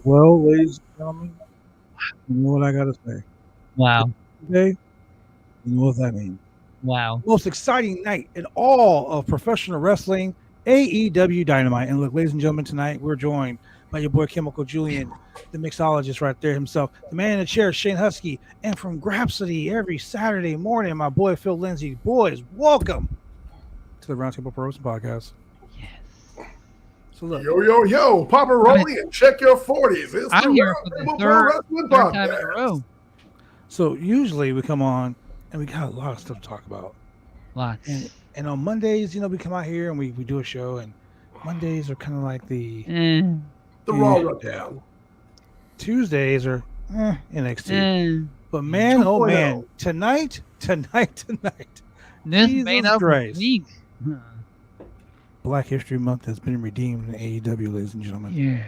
Well, ladies and gentlemen, you know what I gotta say. Wow. Today, you know what that means. Wow. Most exciting night in all of professional wrestling, AEW Dynamite. And look, ladies and gentlemen, tonight we're joined by your boy Chemical Julian, the mixologist right there himself, the man in the chair, Shane Husky, and from Grapsody every Saturday morning, my boy Phil Lindsey. Boys, welcome to the Roundtable Pro Wrestling Podcast. Yes. So look, Yo, Papa Rolly and check your 40s. It's I'm the here for Roundtable the Pro third Wrestling time in a Podcast. row. so usually we come on and we got a lot of stuff to talk about. Lots. And on Mondays, we come out here and we do a show, and Mondays are kind of like the The Raw Rundown. Tuesdays are NXT. But man, 2.0. oh man, tonight, This Jesus made up Christ. week. Black History Month has been redeemed in AEW, ladies and gentlemen, Yeah.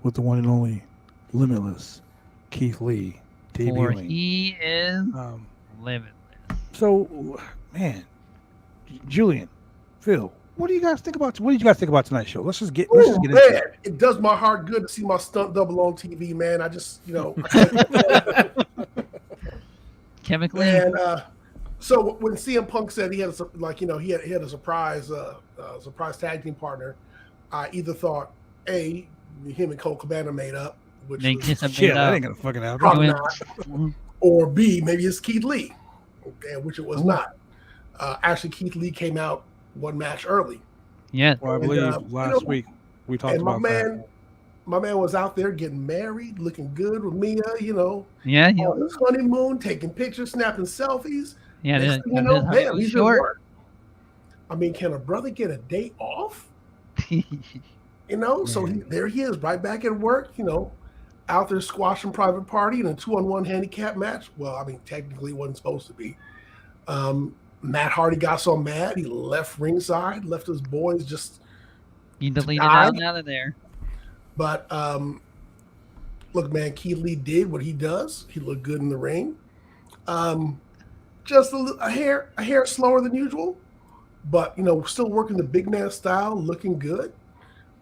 with the one and only Limitless Keith Lee For debuting. he is Um, limitless. so, man, Julian, Phil, what do you guys think about? What did you guys think about tonight's show? Let's just get into Man, it. it does my heart good to see my stunt double on TV, man. I just, Chemically. and so when CM Punk said he had he had a surprise tag team partner, I either thought him and Cole Cabana made up, which They was kiss a Shit, bit that up. ain't gonna fucking happen. probably Doing- not, or B, maybe it's Keith Lee, okay, which it was not. Actually, Keith Lee came out one match early. Yeah. Well, I And, believe last week we talked And my about man was out there getting married, looking good with Mia, Yeah. on his honeymoon, taking pictures, snapping selfies. Yeah. Next thing you know, bam, he's at work. I mean, can a brother get a day off? So there he is, right back at work, out there squashing private party in a 2-on-1 handicap match. Well, I mean, technically it wasn't supposed to be. Matt Hardy got so mad, he left ringside, left his boys just. You deleted died. out of there. But look, man, Keith Lee did what he does. He looked good in the ring. Just a hair slower than usual, but still working the big man style, looking good.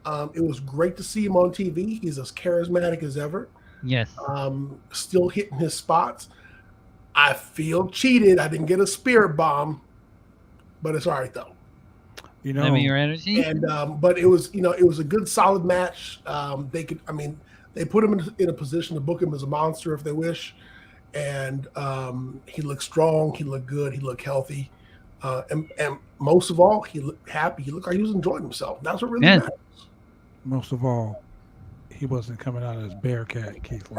It was great to see him on TV. He's as charismatic as ever. Yes. Still hitting his spots. I feel cheated. I didn't get a spirit bomb, but it's all right though. Maybe your energy. And but it was a good solid match. They put him in a position to book him as a monster if they wish, and he looked strong, he looked good, he looked healthy, and most of all, he looked happy. He looked like he was enjoying himself. That's what really matters. Most of all, he wasn't coming out as Bearcat Keith Lee.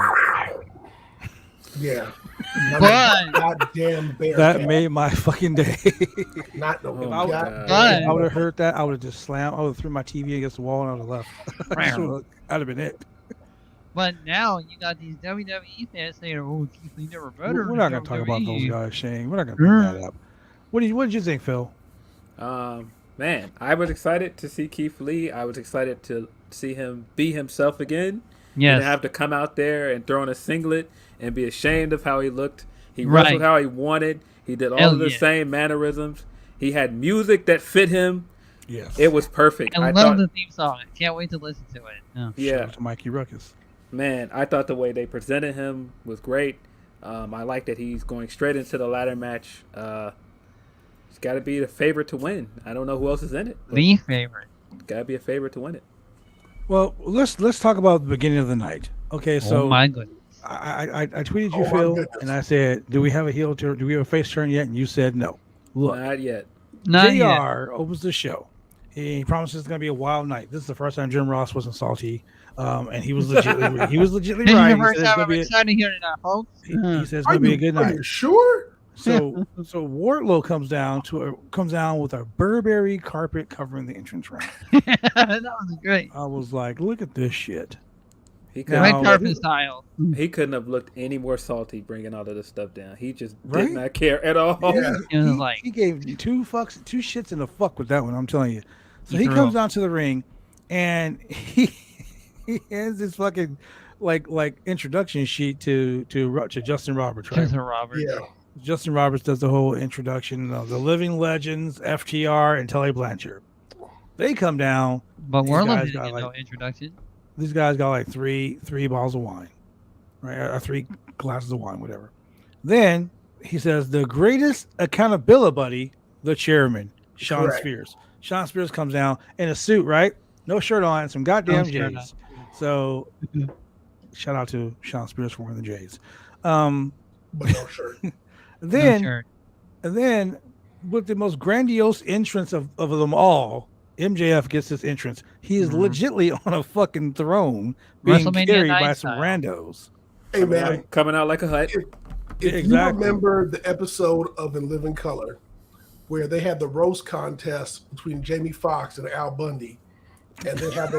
Yeah, But- goddamn bear. That made my fucking day. Not no. If God- But- I would have heard that, I would have just slammed. I would have threw my TV against the wall and I would have left. That'd have been it. But now you got these WWE fans saying, "Oh, Keith Lee never better." We're not going to talk about those WWE." guys, Shane. We're not going to bring that up. What did you think, Phil? Man, I was excited to see Keith Lee. I was excited to see him be himself again. He Yes. didn't have to come out there and throw on a singlet and be ashamed of how he looked. He Right. wrestled how he wanted. He did all Hell of the yeah. same mannerisms. He had music that fit him. Yes. It was perfect. I I love thought, the theme song. I can't wait to listen to it. No. Shout yeah, out to Mikey Ruckus. man, I thought the way they presented him was great. I like that he's going straight into the ladder match. He's got to be the favorite to win. I don't know who else is in it. The favorite. Got to be a favorite to win it. Well, let's talk about the beginning of the night. Okay, so Oh my goodness. I tweeted you, Oh, my Phil, goodness. and I said, "Do we have a heel turn? Do we have a face turn yet?" And you said no. Look, Not yet. Not yet. JR opens the show. He promises it's going to be a wild night. This is the first time Jim Ross wasn't salty, and he was legitimately This is right. the He first said it's time gonna I'm be a- excited to hear it now, folks. he says it's Are going to be a you, good are night. you sure? So Wardlow comes down with a Burberry carpet covering the entrance ramp. That was great. I was like, look at this shit. He Now- Red couldn't, carpet style. he couldn't have looked any more salty bringing all of this stuff down. He just Right? did not care at all. Yeah. It was He, like, he gave you two shits and a fuck with that one. I'm telling you. So He he threw comes him. down to the ring, and he has this fucking like introduction sheet to Justin Roberts, right? Justin Roberts. Yeah. Justin Roberts does the whole introduction of the living legends, FTR, and Tully Blanchard. They come down. But These Warlow guys didn't got get no like- introduction. These guys got like three bottles of wine, right? Or 3 glasses of wine, whatever. Then he says the greatest accountability buddy, the chairman, Sean Correct. Spears. Sean Spears comes down in a suit, right? No shirt on, some goddamn No shirt J's. So shout out to Sean Spears for wearing the J's. But no shirt. Then No shirt. and then with the most grandiose entrance of them all, MJF gets his entrance. He is legitly on a fucking throne being WrestleMania carried by night some style. randos. Hey man, Coming out like a hut. if Exactly. you remember the episode of In Living Color where they had the roast contest between Jamie Foxx and Al Bundy, and they had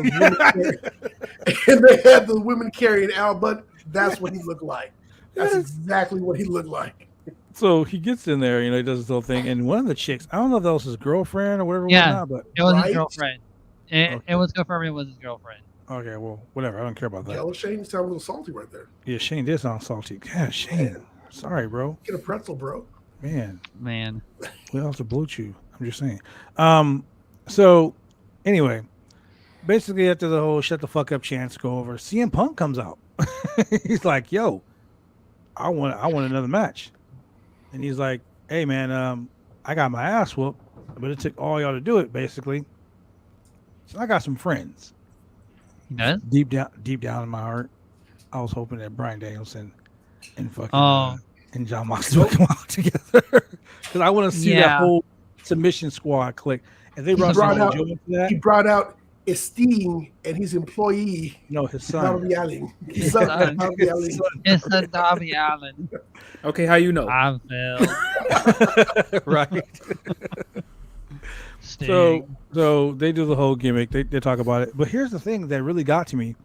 the women carrying Al Bundy, that's what he looked like. That's exactly what he looked like. So he gets in there, he does his whole thing, and one of the chicks, I don't know if that was his girlfriend or whatever, Yeah. whatnot, but It was Right? his girlfriend. It Okay. was confirmed it was his girlfriend. okay, well, whatever. I don't care about that. Yellow Shane, you sound a little salty right there. Yeah, Shane did sound salty. Yeah, Shane. Sorry, bro. Get a pretzel, bro. Man, Man. we'll have to blue chew. I'm just saying. So anyway, basically after the whole shut the fuck up chants go over, CM Punk comes out. He's like, yo, I want another match. And he's like, hey man, I got my ass whooped, but it took all y'all to do it, basically. So I got some friends. He does? Deep down in my heart, I was hoping that Bryan Danielson and fucking and John Moxley would come out together because I want to see that Yeah. whole submission squad click. And they brought brought some out- Julian for that. He brought out Esteem and his employee, No, his son. Darby Allin. His Son, son. Darby Allin. It's the Darby Allen. Okay, how you know? I'm Phil. Right. Sting. So they do the whole gimmick. They talk about it. But here's the thing that really got to me.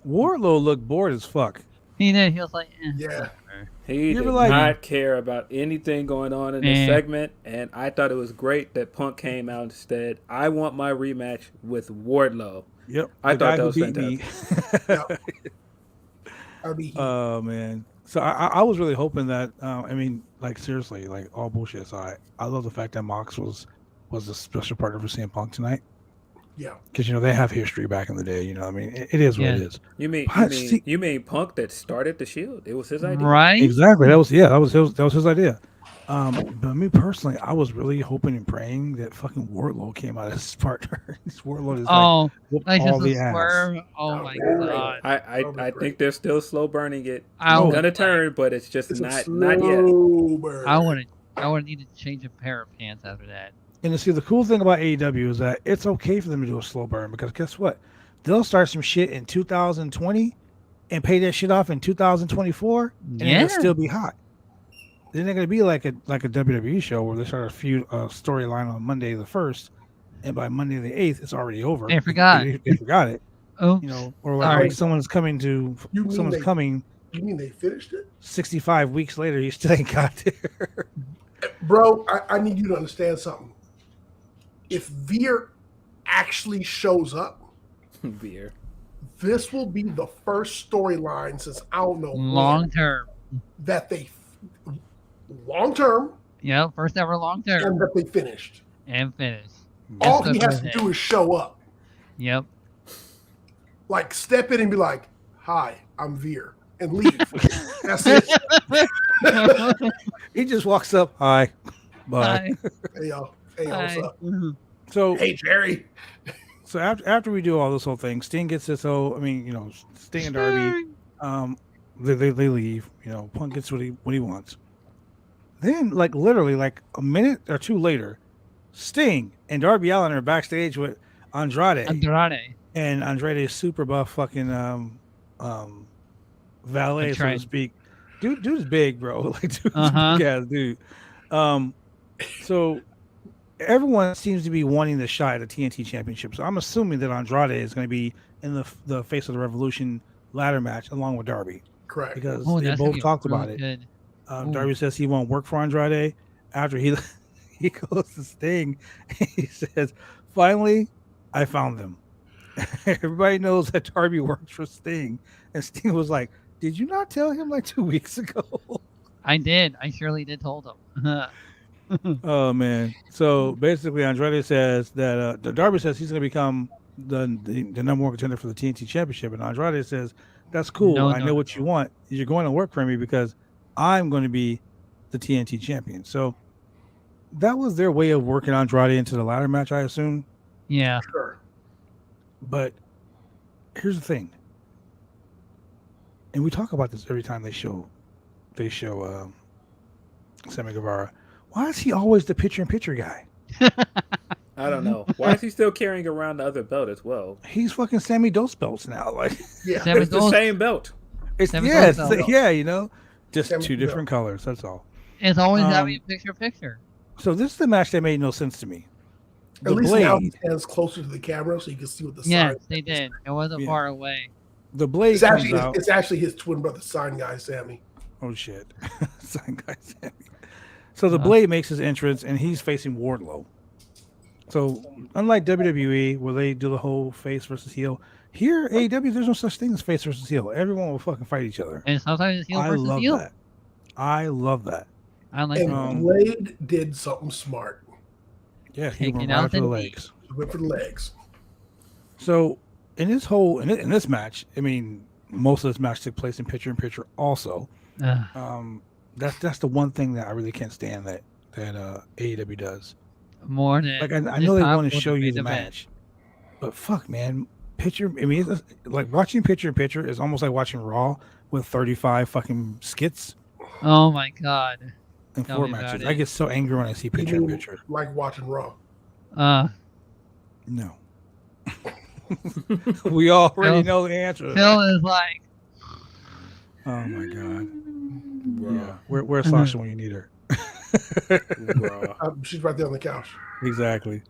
Wardlow looked bored as fuck. He did. He was like, Yeah. He You did ever like- not care about anything going on in this Man. segment, and I thought it was great that Punk came out instead. I want my rematch with Wardlow. Yep. I the thought guy that who was beat me. Darby, Oh man. So I was really hoping that like seriously, like all bullshit aside, I love the fact that Mox was a special partner for CM Punk tonight. yeah. Because they have history back in the day. It is what it Yeah. is. You mean But see- you mean Punk that started the Shield? It was his idea. right? Exactly. That was his idea. But me personally, I was really hoping and praying that fucking Wardlow came out as his partner. This Wardlow is Oh, whooped like all just the a ass. swerve. Oh my god. I think they're still slow burning it. I It's would gonna like- turn, but it's just It's a not yet. slow burn. I would need to change a pair of pants after that. And to see the cool thing about AEW is that it's okay for them to do a slow burn because guess what? They'll start some shit in 2020 and pay that shit off in 2024 and Yeah. it'll still be hot. Then they're gonna be like a WWE show where they start a storyline on Monday the 1st, and by Monday the 8th it's already over. They forgot. They forgot it. Oh, Or Sorry. like someone's coming You mean coming You mean they finished it? 65 weeks later. You still ain't got there. Bro, I need you to understand something. If Veer actually shows up, Beer. this will be the first storyline since I don't know long when term. that they long term Yep, first ever long term and that they finished. and finish. All That's he the has to first do is show up. Yep. Like step in and be like, "Hi, I'm Veer," and leave. That's it. He just walks up. Hi. Bye. Hi. Hey y'all. Hey, y'all, what's Hi. up? So Hey Jerry. So after we do all this whole thing, Sting gets this whole. Sting and Darby. They leave. Punk gets what he wants. Then, literally, a minute or two later, Sting and Darby Allin are backstage with Andrade, Andrade. and Andrade's super buff fucking valet, That's so to right. speak. Dude's big, bro. Dude's Uh-huh. a big ass dude. So everyone seems to be wanting the shot at the TNT Championship. So I'm assuming that Andrade is going to be in the Face of the Revolution ladder match along with Darby Correct. because Oh, they that's gonna both be talked really about it. good. Ooh. Darby says he won't work for Andrade after he goes to Sting. He says, "Finally, I found them." Everybody knows that Darby works for Sting, and Sting was like, "Did you not tell him 2 weeks ago?" I did. I surely did told him. Oh man! So basically, Andrade says that Darby says he's going to become the number one contender for the TNT Championship, and Andrade says, "That's cool. No, I no, know what you want. You're going to work for me because I'm going to be the TNT champion." So that was their way of working Andrade into the ladder match, I assume. Yeah. Sure. But here's the thing, and we talk about this every time they show Sammy Guevara. Why is he always the picture-in-picture guy? I don't know. Why is he still carrying around the other belt as well? He's fucking Sammy Dos belts now. Like, Yeah. Sammy It's the Dos- same belt. it's Sammy yeah, Dos it's, belt. yeah, you know, just Sammy two Dos. different colors. That's all. It's always Um, having picture. So this is the match that made no sense to me. At least now he stands closer to the camera so you can see what the Yes, sign. they did. It wasn't Yeah. far away. The Blade comes out. It's actually his twin brother, sign guy, Sammy. Oh shit! Sign guy Sammy. So the Blade makes his entrance, and he's facing Wardlow. So unlike WWE, where they do the whole face versus heel, here AEW there's no such thing as face versus heel. Everyone will fucking fight each other. And sometimes it's heel I versus love heel. that. I love that. I like And that. Blade did something smart. Yeah, he Taking went out right to the the legs. He went for the legs. So in this match, I mean, most of this match took place in picture-in-picture. Also, that's the one thing that I really can't stand that AEW does. More than Like I know they want to show you the match, but fuck, man, picture. I mean, it's like watching picture-in-picture is almost like watching Raw with 35 fucking skits Oh my god. and Tell 4 me about matches. it. I get so angry when I see You mean picture-in-picture. like watching Raw. No. We already know the answer. Phil is like, Oh my god. Raw. Yeah. Where's Sasha when you need her? Raw. She's right there on the couch. Exactly.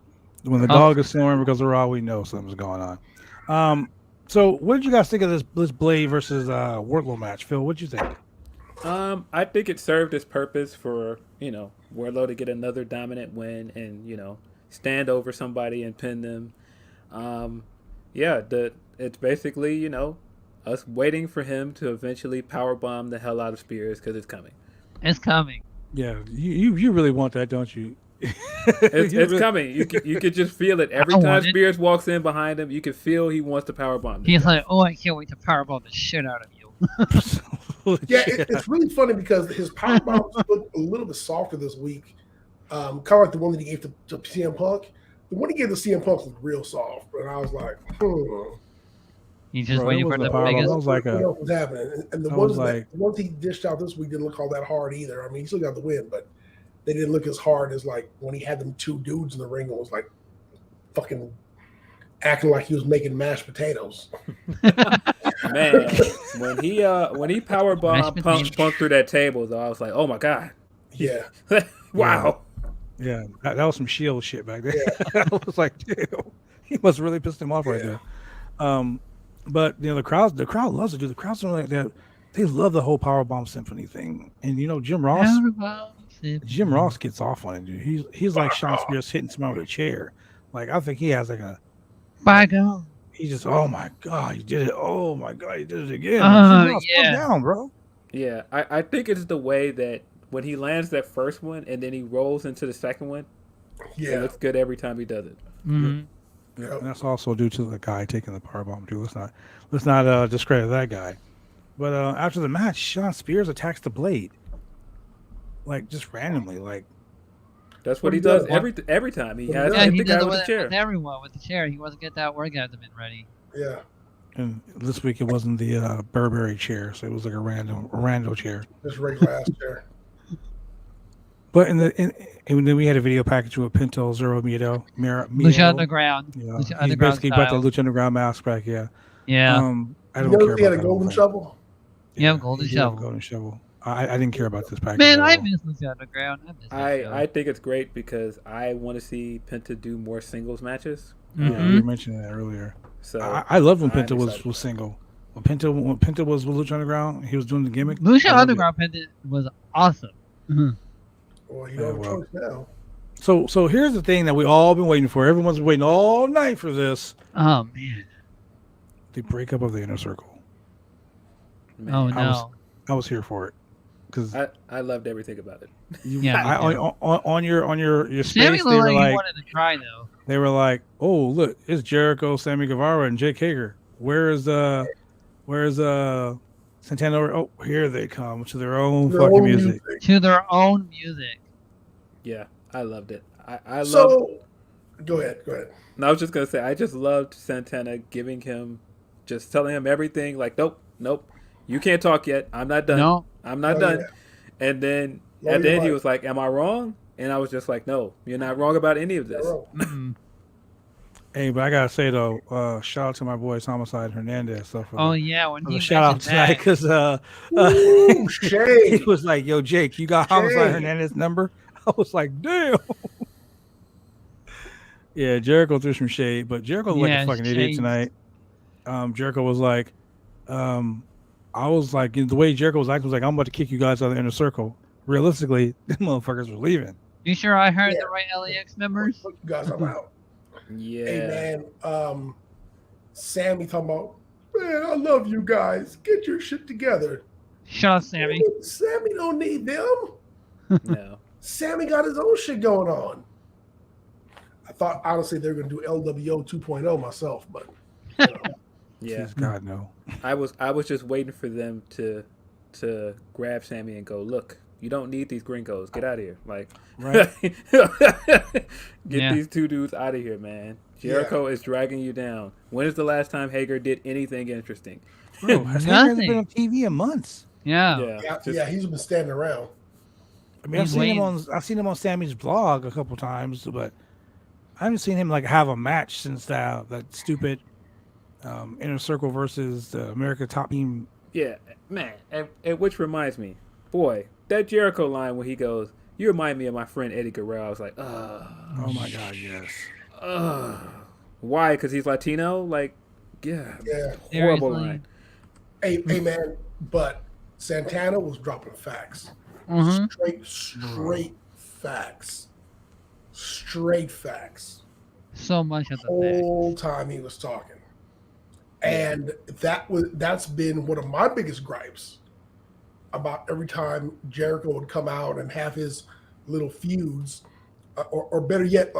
When the dog is snoring because of Raw, we know something's going on. So what did you guys think of this Blade versus Wardlow match? Phil, what'd you think? I think it served its purpose for, Wardlow to get another dominant win and, stand over somebody and pin them. It's basically, us waiting for him to eventually powerbomb the hell out of Spears because it's coming. it's coming. Yeah, you really want that, don't you? It's coming. You could just feel it. Every I time want it. Spears walks in behind him, you can feel he wants to powerbomb. He's like, oh, I can't wait to powerbomb the shit out of you. Yeah, it's really funny because his power bombs look a little bit softer this week. Kind of like the one that he gave to CM Punk. The one he gave to CM Punk looked real soft, and I was like, He's just Bro, waiting it for was the a powerbomb. biggest. That was like what else was happening? And the I ones was like- the ones he dished out this week didn't look all that hard either. I mean, he still got the win, but they didn't look as hard as like when he had them two dudes in the ring and was like fucking acting like he was making mashed potatoes. Man, when he powerbombed potatoes. Punk through that table, though, I was like, oh my god, Yeah. wow. Yeah, that was some Shield shit back there. I was like, damn, he must really pissed him off right there. But the crowd loves it, dude. The crowd's like that. They love the whole Powerbomb Symphony thing, and Jim Ross gets off on it, dude. He's like Sean Spears hitting someone with a chair. Like I think he has like a. By God. He just, oh my god, you did it! Oh my god, you did it again! Oh, Jim Ross, calm yeah. down, bro. Yeah, I think it's the way that when he lands that first one and then he rolls into the second one, it Yeah. looks good every time he does it. Mm-hmm. Yeah, and that's also due to the guy taking the powerbomb too. Let's not discredit that guy. But after the match, Sean Spears attacks the Blade, like just randomly. Like That's what he What does he does. every time. He What has he Yeah, hit he the did guy it with the with chair. everyone with the chair. He wasn't get that orgasm in ready. Yeah. and this week it wasn't the Burberry chair, so it was like a random chair. Just regular ass chair. But and then we had a video package with Pinto Zero Miedo. Lucha Underground. Yeah, Lucha he Underground basically brought the style. Lucha Underground mask back. Yeah. Yeah. I You don't know care he had about a that golden whole thing. shovel? Yeah, golden he did have a shovel. Golden shovel. I didn't care about this package. Man, at I all. miss Lucha Underground. I miss that show. I think it's great because I want to see Penta do more singles matches. Yeah, Mhm. you were mentioning that earlier. So I loved when I'm Penta was excited. single. When Penta was with Lucha Underground, he was doing the gimmick. Lucha I loved it. Underground pendant was awesome. Well, you don't have a well. choice now. So here's the thing that we all been waiting for. Everyone's been waiting all night for this. Oh man. The breakup of the Inner Circle. man, Oh I was- no. I was here for it because I loved everything about it. Yeah, me too. on your Sammy space looked they were like he like, wanted to cry though. they were like, "Oh, look, it's Jericho, Sammy Guevara, and Jake Hager. Where's Santana? Oh, here they come to their own Their fucking own music. To their own music. Yeah, I loved it. I loved. So, go ahead. No, I was just gonna say I just loved Santana giving him, just telling him everything. Like, nope, you can't talk yet. I'm not done. No. I'm not Oh, done. yeah. And then Blow at the your end he mind. was like, "Am I wrong?" And I was just like, "No, you're not wrong about any of this." Mm-mm. Hey, but I gotta say though, shout out to my boys Homicide Hernandez. So for Oh yeah, when the he shout out mentioned tonight that. because Ooh, he shade. was like, "Yo, Jake, you got Homicide Shade. Hernandez number?" I was like, "Damn." Yeah, Jericho threw some shade, but Jericho was like Yeah, a fucking idiot shade. tonight. Jericho was like, I was like, the way Jericho was acting was like, "I'm about to kick you guys out of the inner circle." Realistically, the motherfuckers were leaving. You sure I heard Yeah. the right LAX numbers? Look, you guys, I'm out. Yeah. Hey man, Sammy talking about, man, I love you guys. Get your shit together. Shut up, Sammy. Sammy don't need them. No. Sammy got his own shit going on. I thought honestly they were gonna do LWO 2.0 myself, but you know, Yeah. Please God, no. I was just waiting for them to grab Sammy and go, "Look, you don't need these gringos. Get out of here!" Like, Right. get Yeah. these two dudes out of here, man. Jericho is dragging you down. When is the last time Hager did anything interesting? Bro, has Hager Nothing. been on TV in months? Yeah. yeah, he's been standing around. I mean, I've He's seen him on Sammy's blog a couple times, but I haven't seen him like have a match since that stupid Inner Circle versus the America Top Team. Yeah, man. And which reminds me, boy, that Jericho line when he goes, "You remind me of my friend Eddie Guerrero." I was like, Oh my God, yes. why? Because he's Latino? Like, yeah, Yeah. horrible Seriously. line. Hey man, but Santana was dropping facts. Mhm. Straight facts. Straight facts. So much of the thing. Whole time he was talking. And that's been one of my biggest gripes about every time Jericho would come out and have his little feuds, or better yet,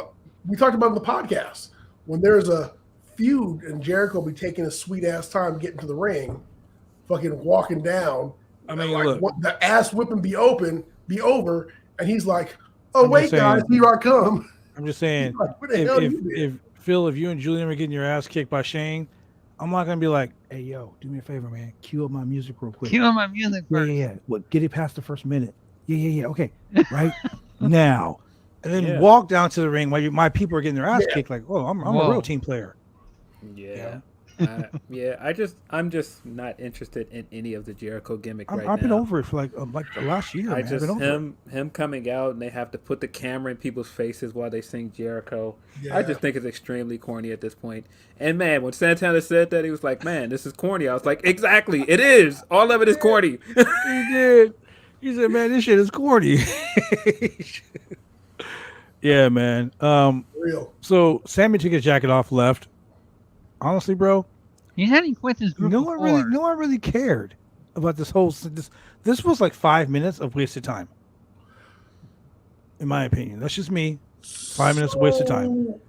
we talked about it in the podcast, when there's a feud and Jericho be taking a sweet ass time getting to the ring, fucking walking down. I mean, like, look. what, the ass whipping be over, and he's like, "Oh I'm wait, just saying- guys, here I come." I'm just saying, He's like, "What the hell you did?" if Phil, if you and Julian were getting your ass kicked by Shane, I'm not gonna be like, "Hey, yo, do me a favor, man. Cue up my music real quick." Cue my music Yeah, first. yeah. What? Get it past the first minute. Yeah. Okay, right now, and then Yeah. walk down to the ring while my people are getting their ass Yeah. kicked. Like, oh, I'm a Whoa. real team player. Yeah. I'm just not interested in any of the Jericho gimmick right I've been now. over it for like the last year. I Man. I've just been over it. him coming out and they have to put the camera in people's faces while they sing Jericho. Yeah. I just think it's extremely corny at this point. And man, when Santana said that, he was like, "Man, this is corny." I was like, "Exactly, it is. All of it is corny." He did. He said, "Man, this shit is corny." Yeah, man. Real. So Sammy took his jacket off, left. Honestly, bro, He said he quit his group no before. one really cared about this whole. This was like 5 minutes of wasted time. In my opinion, that's just me. 5 minutes of wasted time So,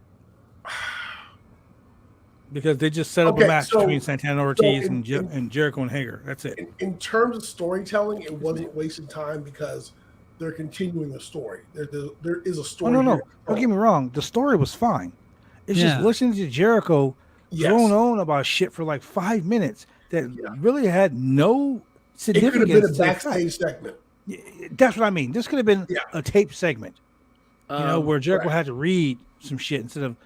because they just set up Okay, a match so- between Santana Ortiz in- and Jericho and Hager. That's it. in terms of storytelling, it wasn't wasting time because they're continuing the story. There is a Oh story. no, here. don't get me wrong. The story was fine. It's Yeah. just listening to Jericho Yes. drone on about shit for like 5 minutes that Yeah. really had no It could have significance. been a to the fact. backstage segment. That's what I mean. This could have been Yeah. a tape segment, where Jericho correct. had to read some shit instead of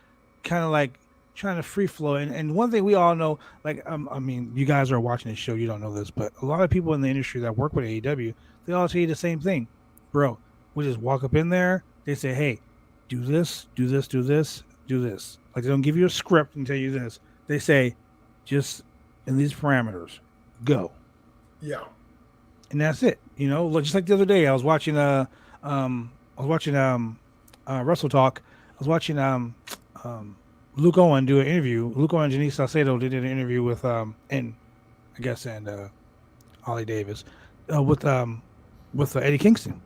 kind of like trying to free flow. And one thing we all know, like, I mean, you guys are watching this show, you don't know this, but a lot of people in the industry that work with AEW, they all tell you the same thing, bro. We just walk up in there. They say, "Hey, do this, do this, do this, do this." Like, they don't give you a script and tell you this. They say, just in these parameters, go. Yeah. And that's it. Just like the other day, I was watching Wrestle Talk. I was watching Luke Owen do an interview. Luke Owen and Janice Salcedo did an interview with Ollie Davis with Eddie Kingston.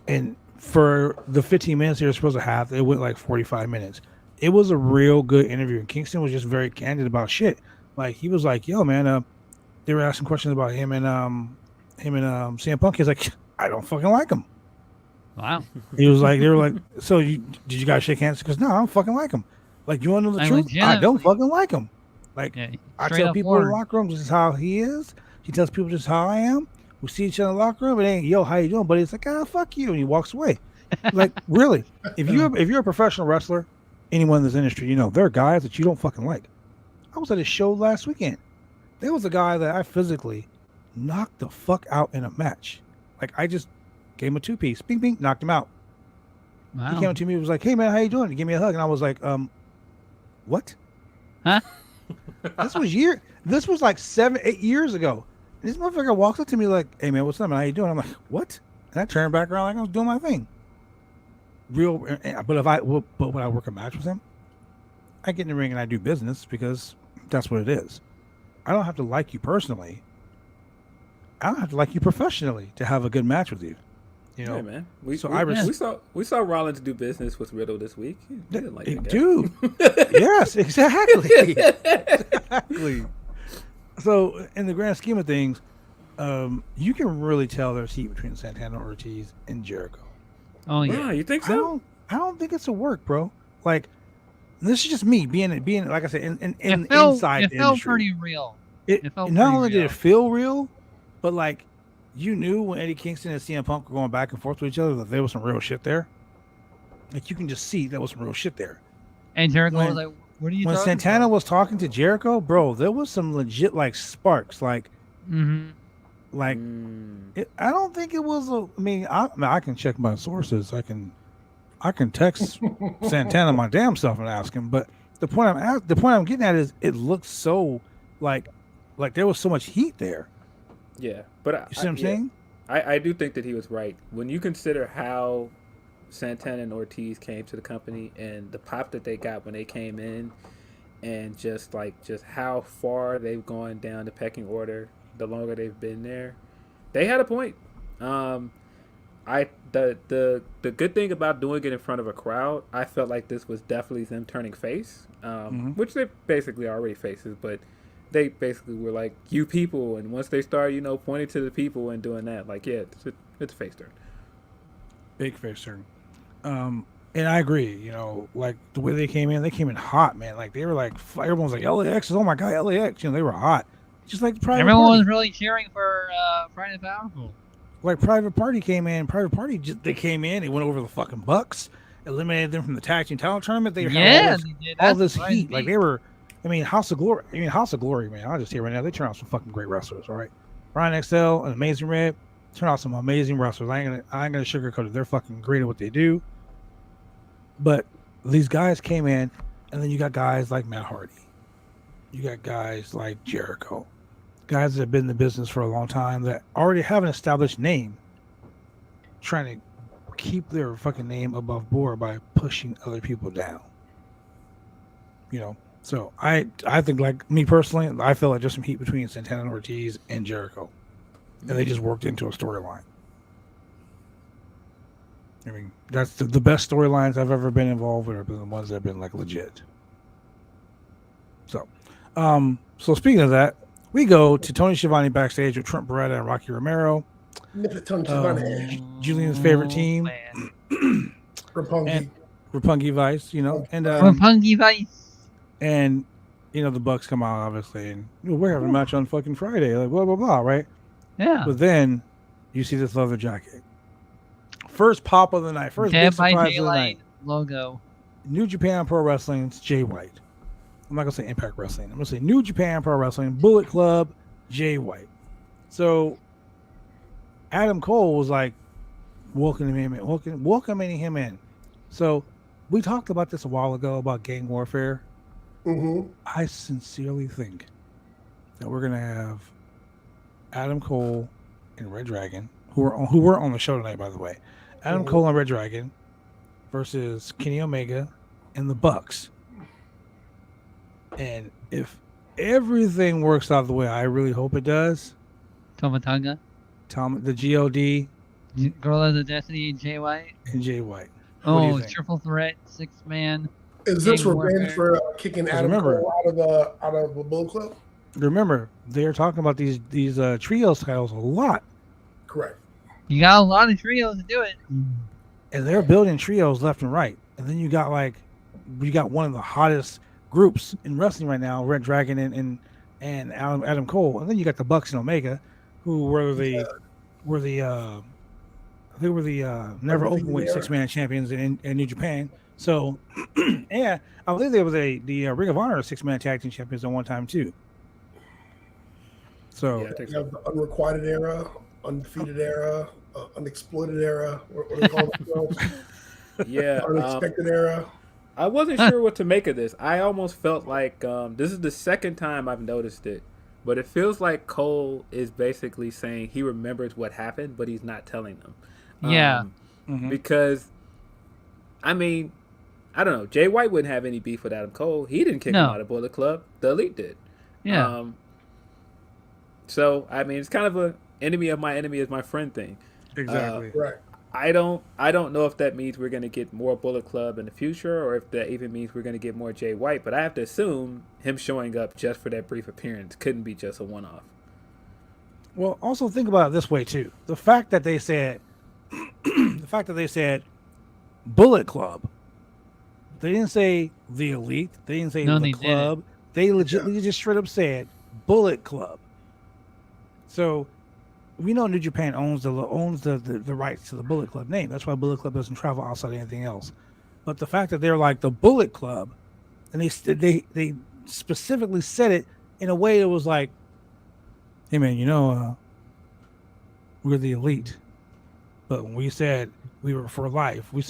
And for the 15 minutes they were supposed to have, it went like 45 minutes. it was a real good interview. And Kingston was just very candid about shit. Like he was like, "Yo, man," they were asking questions about him and CM Punk. He's like, "I don't fucking like him." Wow. He was like, they were like, "So did you guys shake hands?" Because no, I don't fucking like him. Like, you want to know the truth? I don't fucking like him. Like, Yeah, I straight tell up people in the word. locker room this is how he is. He tells people just how I am. We see each other in the locker room. It ain't, yo, how you doing? But it's like, fuck you, and he walks away. Like, really? If you're a professional wrestler, anyone in this industry, you know there are guys that you don't fucking like. I was at a show last weekend. There was a guy that I physically knocked the fuck out in a match. Like, I just gave him a 2-piece, bing bing, knocked him out. Wow. He came up to me, was like, "Hey man, how you doing?" He gave me a hug, and I was like, what? Huh? This was like 7-8 years ago. And this motherfucker walks up to me like, "Hey man, what's up, man? How you doing?" I'm like, "What?" And I turned back around like I was doing my thing. But when I work a match with him, I get in the ring and I do business because that's what it is. I don't have to like you personally. I don't have to like you professionally to have a good match with you. You know, Hey man, we saw Rollins do business with Riddle this week. He didn't like that guy. Dude. Yes, exactly. Exactly. So, in the grand scheme of things, you can really tell there's heat between Santana, Ortiz, and Jericho. Oh yeah. Yeah, you think so? I don't think it's a work, bro. Like, this is just me being like I said, inside the It felt industry. pretty real. It felt not pretty only did real. it feel real, but like you knew when Eddie Kingston and CM Punk were going back and forth with each other that there was some real shit there. Like you can just see there was some real shit there. And Jericho When- was like, "What are you When talking Santana about?" was talking to Jericho, bro, there was some legit like sparks. Like Mm-hmm. I don't think it was I can check my sources. I can text Santana my damn self and ask him. But the point I'm getting at is it looks so like there was so much heat there. Yeah, but You see what I'm saying? I do think that he was right. When you consider how Santana and Ortiz came to the company and the pop that they got when they came in, and just how far they've gone down the pecking order, the longer they've been there, they had a point. The good thing about doing it in front of a crowd, I felt like this was definitely them turning face, which they basically already faces, but they basically were like, "You people," and once they start, pointing to the people and doing that, like, yeah, it's a face turn. Big face turn. And I agree, like the way they came in hot, man. Like they were like, everyone was like, LAX is, oh my God, LAX. They were hot. Just like Private Everyone Party. was really cheering for Friday the Powerful. Like Private Party came in. Private Party, they came in. They went over the fucking Bucks, eliminated them from the tag team title tournament. They had they did. all That's this surprising heat. me. Like they were, House of Glory, man. I'll just say right now, they turn out some fucking great wrestlers, all right? Ryan XL and Amazing Red turn out some amazing wrestlers. I ain't gonna sugarcoat it. They're fucking great at what they do. But these guys came in, and then you got guys like Matt Hardy. You got guys like Jericho. Guys that have been in the business for a long time that already have an established name, trying to keep their fucking name above board by pushing other people down. So I think, like me personally, I feel like there's some heat between Santana and Ortiz and Jericho, and they just worked into a storyline. That's the best storylines I've ever been involved with have been the ones that have been like legit. So speaking of that, we go to Tony Schiavone backstage with Trent Beretta and Rocky Romero. Tony Schiavone. Julian's favorite team. Man. Roppongi. Vice, and Roppongi Vice. and the Bucks come out obviously, and we're having a match on fucking Friday, like blah blah blah, right? Yeah. But then you see this leather jacket. First pop of the night, first big Dead by surprise of the night. Daylight logo. New Japan Pro Wrestling's Jay White. I'm not gonna say Impact Wrestling. I'm gonna say New Japan Pro Wrestling, Bullet Club, Jay White. So Adam Cole was like welcoming him in. So we talked about this a while ago about gang warfare. Mm-hmm. I sincerely think that we're gonna have Adam Cole and Red Dragon, who were on the show tonight, by the way. Adam Cole and Red Dragon versus Kenny Omega and the Bucks. And if everything works out the way I really hope it does, Tomatonga. the GOD Girl of the Destiny and Jay White. and Jay White. What do you Oh, think? triple threat, 6-man. Is this King revenge Warfare. for kicking Because Adam remember- Cole out of the Bullet Club? Remember, they're talking about these trios titles a lot, Correct. You got a lot of trios to do it. and they're building trios left and right. And then you got one of the hottest groups in wrestling right now, Red Dragon and Adam Cole, and then you got the Bucks and Omega, who were the never openweight 6-man champions in New Japan. So, and I believe they were the Ring of Honor 6-man tag team champions at one time too. So Yeah, I think You so. have the unrequited era, undefeated era, unexploited era. What do they call themselves? Yeah, Unexpected era. I wasn't sure what to make of this. I almost felt like this is the second time I've noticed it, but it feels like Cole is basically saying he remembers what happened, but he's not telling them. Yeah. Because, I mean, I don't know. Jay White wouldn't have any beef with Adam Cole. He didn't kick him No. out of Bullet Club. The Elite did. Yeah. So, I mean, it's kind of a enemy of my enemy is my friend thing. exactly. Right. I don't know if that means we're going to get more Bullet Club in the future or if that even means we're going to get more Jay White, but I have to assume him showing up just for that brief appearance couldn't be just a one-off. Well, also think about it this way too. The fact that they said Bullet Club. They didn't say the Elite. They didn't say No, the they club. They legitimately just straight up said Bullet Club. So we know New Japan owns the rights to the Bullet Club name. That's why Bullet Club doesn't travel outside anything else. But the fact that they're like the Bullet Club, and they specifically said it in a way that was like, hey man, we're the Elite. But when we said we were for life, we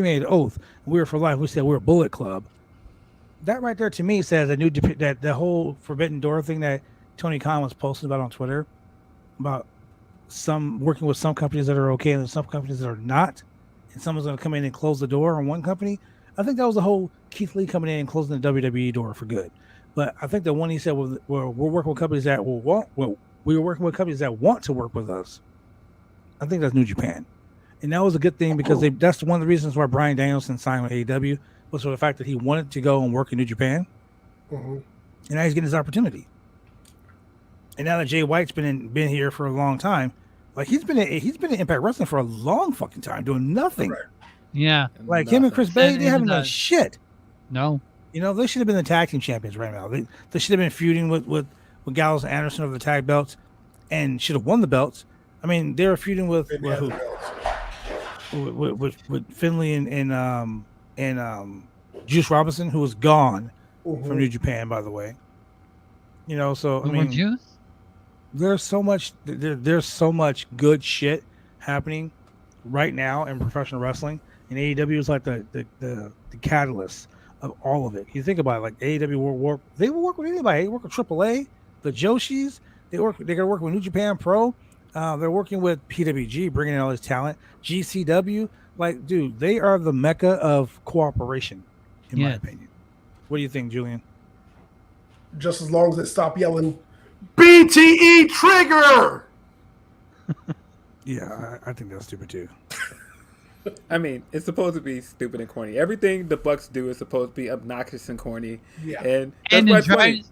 made an oath. We were for life. We said we're a Bullet Club. That right there to me says that the whole Forbidden Door thing that Tony Khan was posting about on Twitter, about some working with some companies that are okay and some companies that are not, and someone's going to come in and close the door on one company. I think that was the whole Keith Lee coming in and closing the WWE door for good. But I think the one he said was, we're working with companies that we're working with companies that want to work with us. I think that's New Japan. And that was a good thing because that's one of the reasons why Bryan Danielson signed with AEW was for the fact that he wanted to go and work in New Japan. Mm-hmm. And now he's getting his opportunity. And now that Jay White's been here for a long time, like he's been in Impact Wrestling for a long fucking time doing nothing. Right. Yeah. Like him and Chris Bay, they haven't done Nothing. shit. No. They should have been the tag team champions right now. They should have been feuding with Gallows and Anderson over the tag belts, and should have won the belts. I mean, they were feuding with Finley and Juice Robinson, who was gone from New Japan, by the way. So I mean, Juice? there's so much good shit happening right now in professional wrestling, and AEW is like the catalyst of all of it. You think about it, like AEW will work with anybody. They work with AAA, the Joshis. They gotta work with New Japan Pro. They're working with PWG, bringing in all this talent. GCW, like, dude, they are the mecca of cooperation, in my opinion. What do you think, Julian? Just as long as they stop yelling, BTE Trigger! Yeah, I think that's stupid too. I mean, it's supposed to be stupid and corny. Everything the Bucks do is supposed to be obnoxious and corny. Yeah. And And that's my point.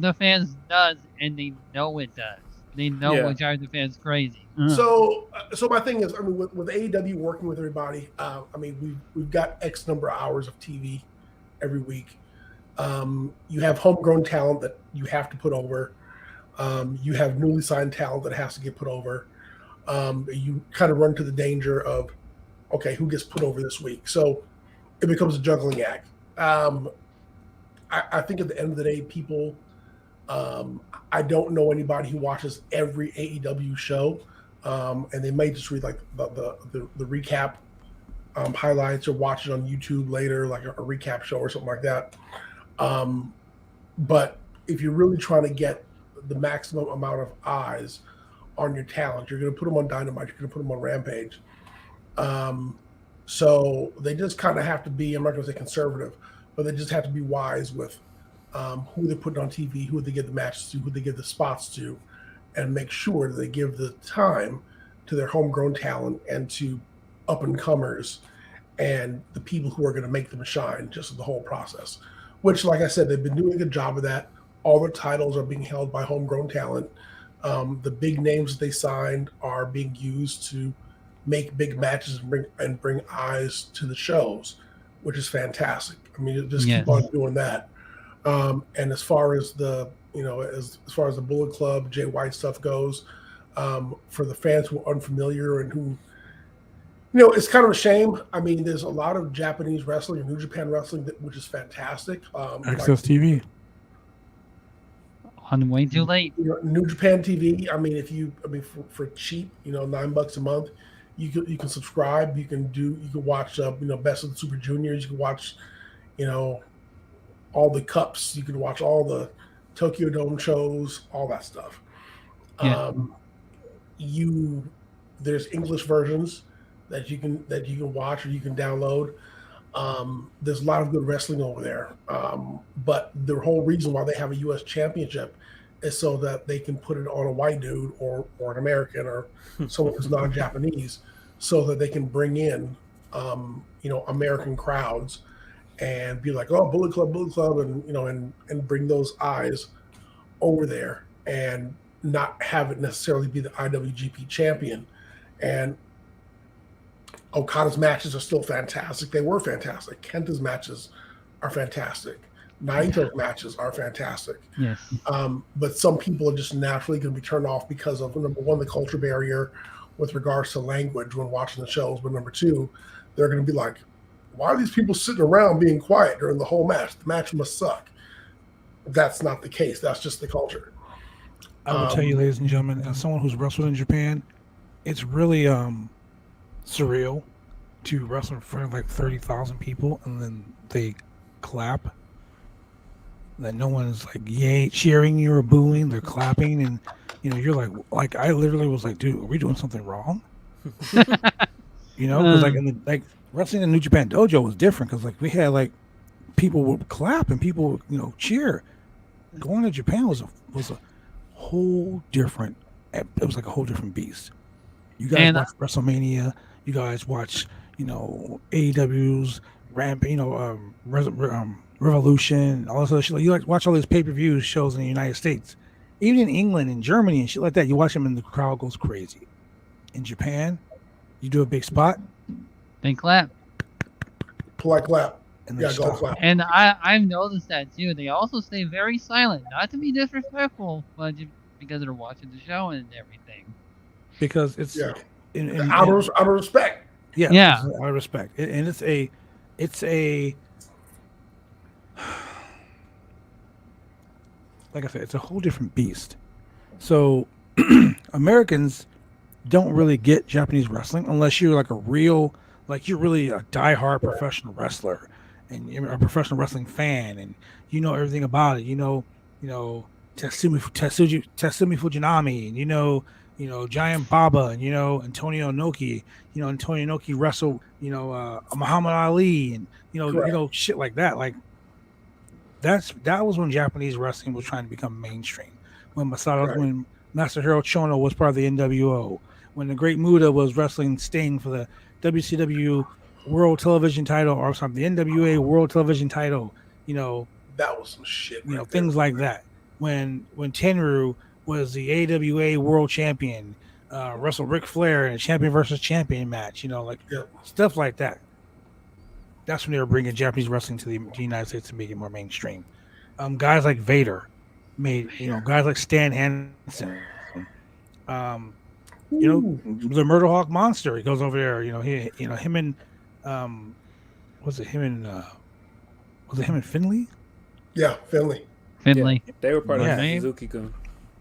the fans does, and they know it does. They know what drives the fans crazy. So my thing is, I mean, with AEW working with everybody, I mean, we've got X number of hours of TV every week. You have homegrown talent that you have to put over. You have newly signed talent that has to get put over. You kind of run to the danger of, okay, who gets put over this week? So it becomes a juggling act. I think at the end of the day, people, I don't know anybody who watches every AEW show, and they might just read like the recap highlights or watch it on YouTube later, like a recap show or something like that. But if you're really trying to get the maximum amount of eyes on your talent, you're going to put them on Dynamite, you're going to put them on Rampage. So they just kind of have to be, I'm not going to say conservative, but they just have to be wise with who they're putting on TV, who they give the matches to, who they give the spots to, and make sure that they give the time to their homegrown talent and to up-and-comers and the people who are going to make them shine, just the whole process. Which, like I said, they've been doing a good job of that. All their titles are being held by homegrown talent. The big names that they signed are being used to make big matches and bring eyes to the shows, which is fantastic. I mean, just keep on doing that. And as far as the as far as the Bullet Club, Jay White stuff goes, for the fans who are unfamiliar and who, it's kind of a shame. I mean, there's a lot of Japanese wrestling and New Japan wrestling, which is fantastic. Access TV. On way too late. New Japan TV. I mean, for cheap, $9 a month, you can subscribe. You can watch Best of the Super Juniors. You can watch, all the cups. You can watch all the Tokyo Dome shows, all that stuff. Yeah. There's English versions that you can watch or you can download. There's a lot of good wrestling over there. But the whole reason why they have a U.S. championship is so that they can put it on a white dude or an American or someone who's non-Japanese, so that they can bring in, American crowds and be like, oh, Bullet Club, and bring those eyes over there and not have it necessarily be the IWGP champion. And Okada's matches are still fantastic. They were fantastic. Kenta's matches are fantastic. Naito's matches are fantastic. Yes. But some people are just naturally going to be turned off because of, number one, the culture barrier with regards to language when watching the shows. But number two, they're going to be like, why are these people sitting around being quiet during the whole match? The match must suck. That's not the case. That's just the culture. I will tell you, ladies and gentlemen, as someone who's wrestled in Japan, it's really surreal to wrestle in front of like 30,000 people and then they clap. That no one's like yay cheering you or booing, they're clapping, and you're like I literally was like, dude, are we doing something wrong? Because like wrestling in New Japan Dojo was different because like we had like people would clap and people cheer. Going to Japan was a whole different. It was like a whole different beast. You guys watch WrestleMania. You guys watch AEW's Revolution, all this other shit. Like, you like watch all these pay-per-view shows in the United States, even in England and Germany and shit like that. You watch them and the crowd goes crazy. In Japan, you do a big spot, they clap, polite clap, and go clap. And I've noticed that too. They also stay very silent, not to be disrespectful, but just because they're watching the show and everything. Because it's out of respect. Yeah. Out of respect, and it's a. Like I said, it's a whole different beast. So Americans don't really get Japanese wrestling unless you're like you're really a diehard professional wrestler and you're a professional wrestling fan and you know everything about it. Tatsumi Fujinami, and Giant Baba, and Antonio Inoki. Antonio Inoki wrestled Muhammad Ali, and shit like that. Like that was when Japanese wrestling was trying to become mainstream. When when Masahiro Chono was part of the NWO, when the Great Muta was wrestling Sting for the WCW World Television title, or something, the NWA World Television title. That was some shit. Things like that. When Tenryu was the AWA World Champion, wrestled Ric Flair in a champion versus champion match. Stuff like that. That's when they were bringing Japanese wrestling to the United States to make it more mainstream. Guys like Vader made, guys like Stan Hansen. The Murderhawk Monster. He goes over there. Him and was it him and Finley? Yeah, Finley. Yeah, they were part of Suzuki-gun.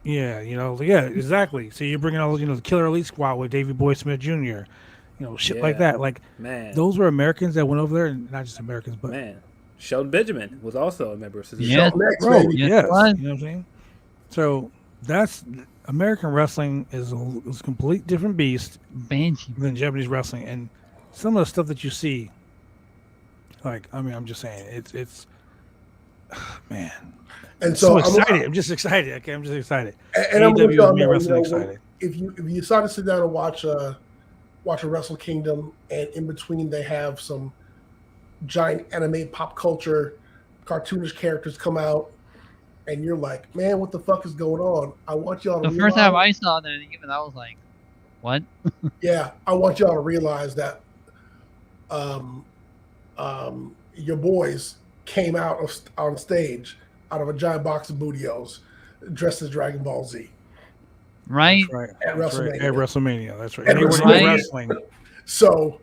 Yeah, exactly. So you're bringing all the Killer Elite Squad with Davey Boy Smith Jr. Shit like that. Like, man, those were Americans that went over there, and not just Americans, but Shelton Benjamin was also a member of Suzuki. Yes, yes. You know what I'm saying? So that's American wrestling is a complete different beast than Japanese wrestling, and some of the stuff that you see, like, I'm just saying, it's man. And so excited. I'm just excited. Okay, I'm just excited. And I'm with you on that. Wrestling excited. If you decide to sit down and watch watching Wrestle Kingdom, and in between they have some giant anime pop culture, cartoonish characters come out, and you're like, man, what the fuck is going on? I want y'all to The first time I saw that, even I was like, what? Yeah, I want y'all to realize that your boys came out on stage out of a giant box of Booty-O's dressed as Dragon Ball Z. Right? That's right. At That's WrestleMania. right. At WrestleMania. That's right. At They were WrestleMania. wrestling. So,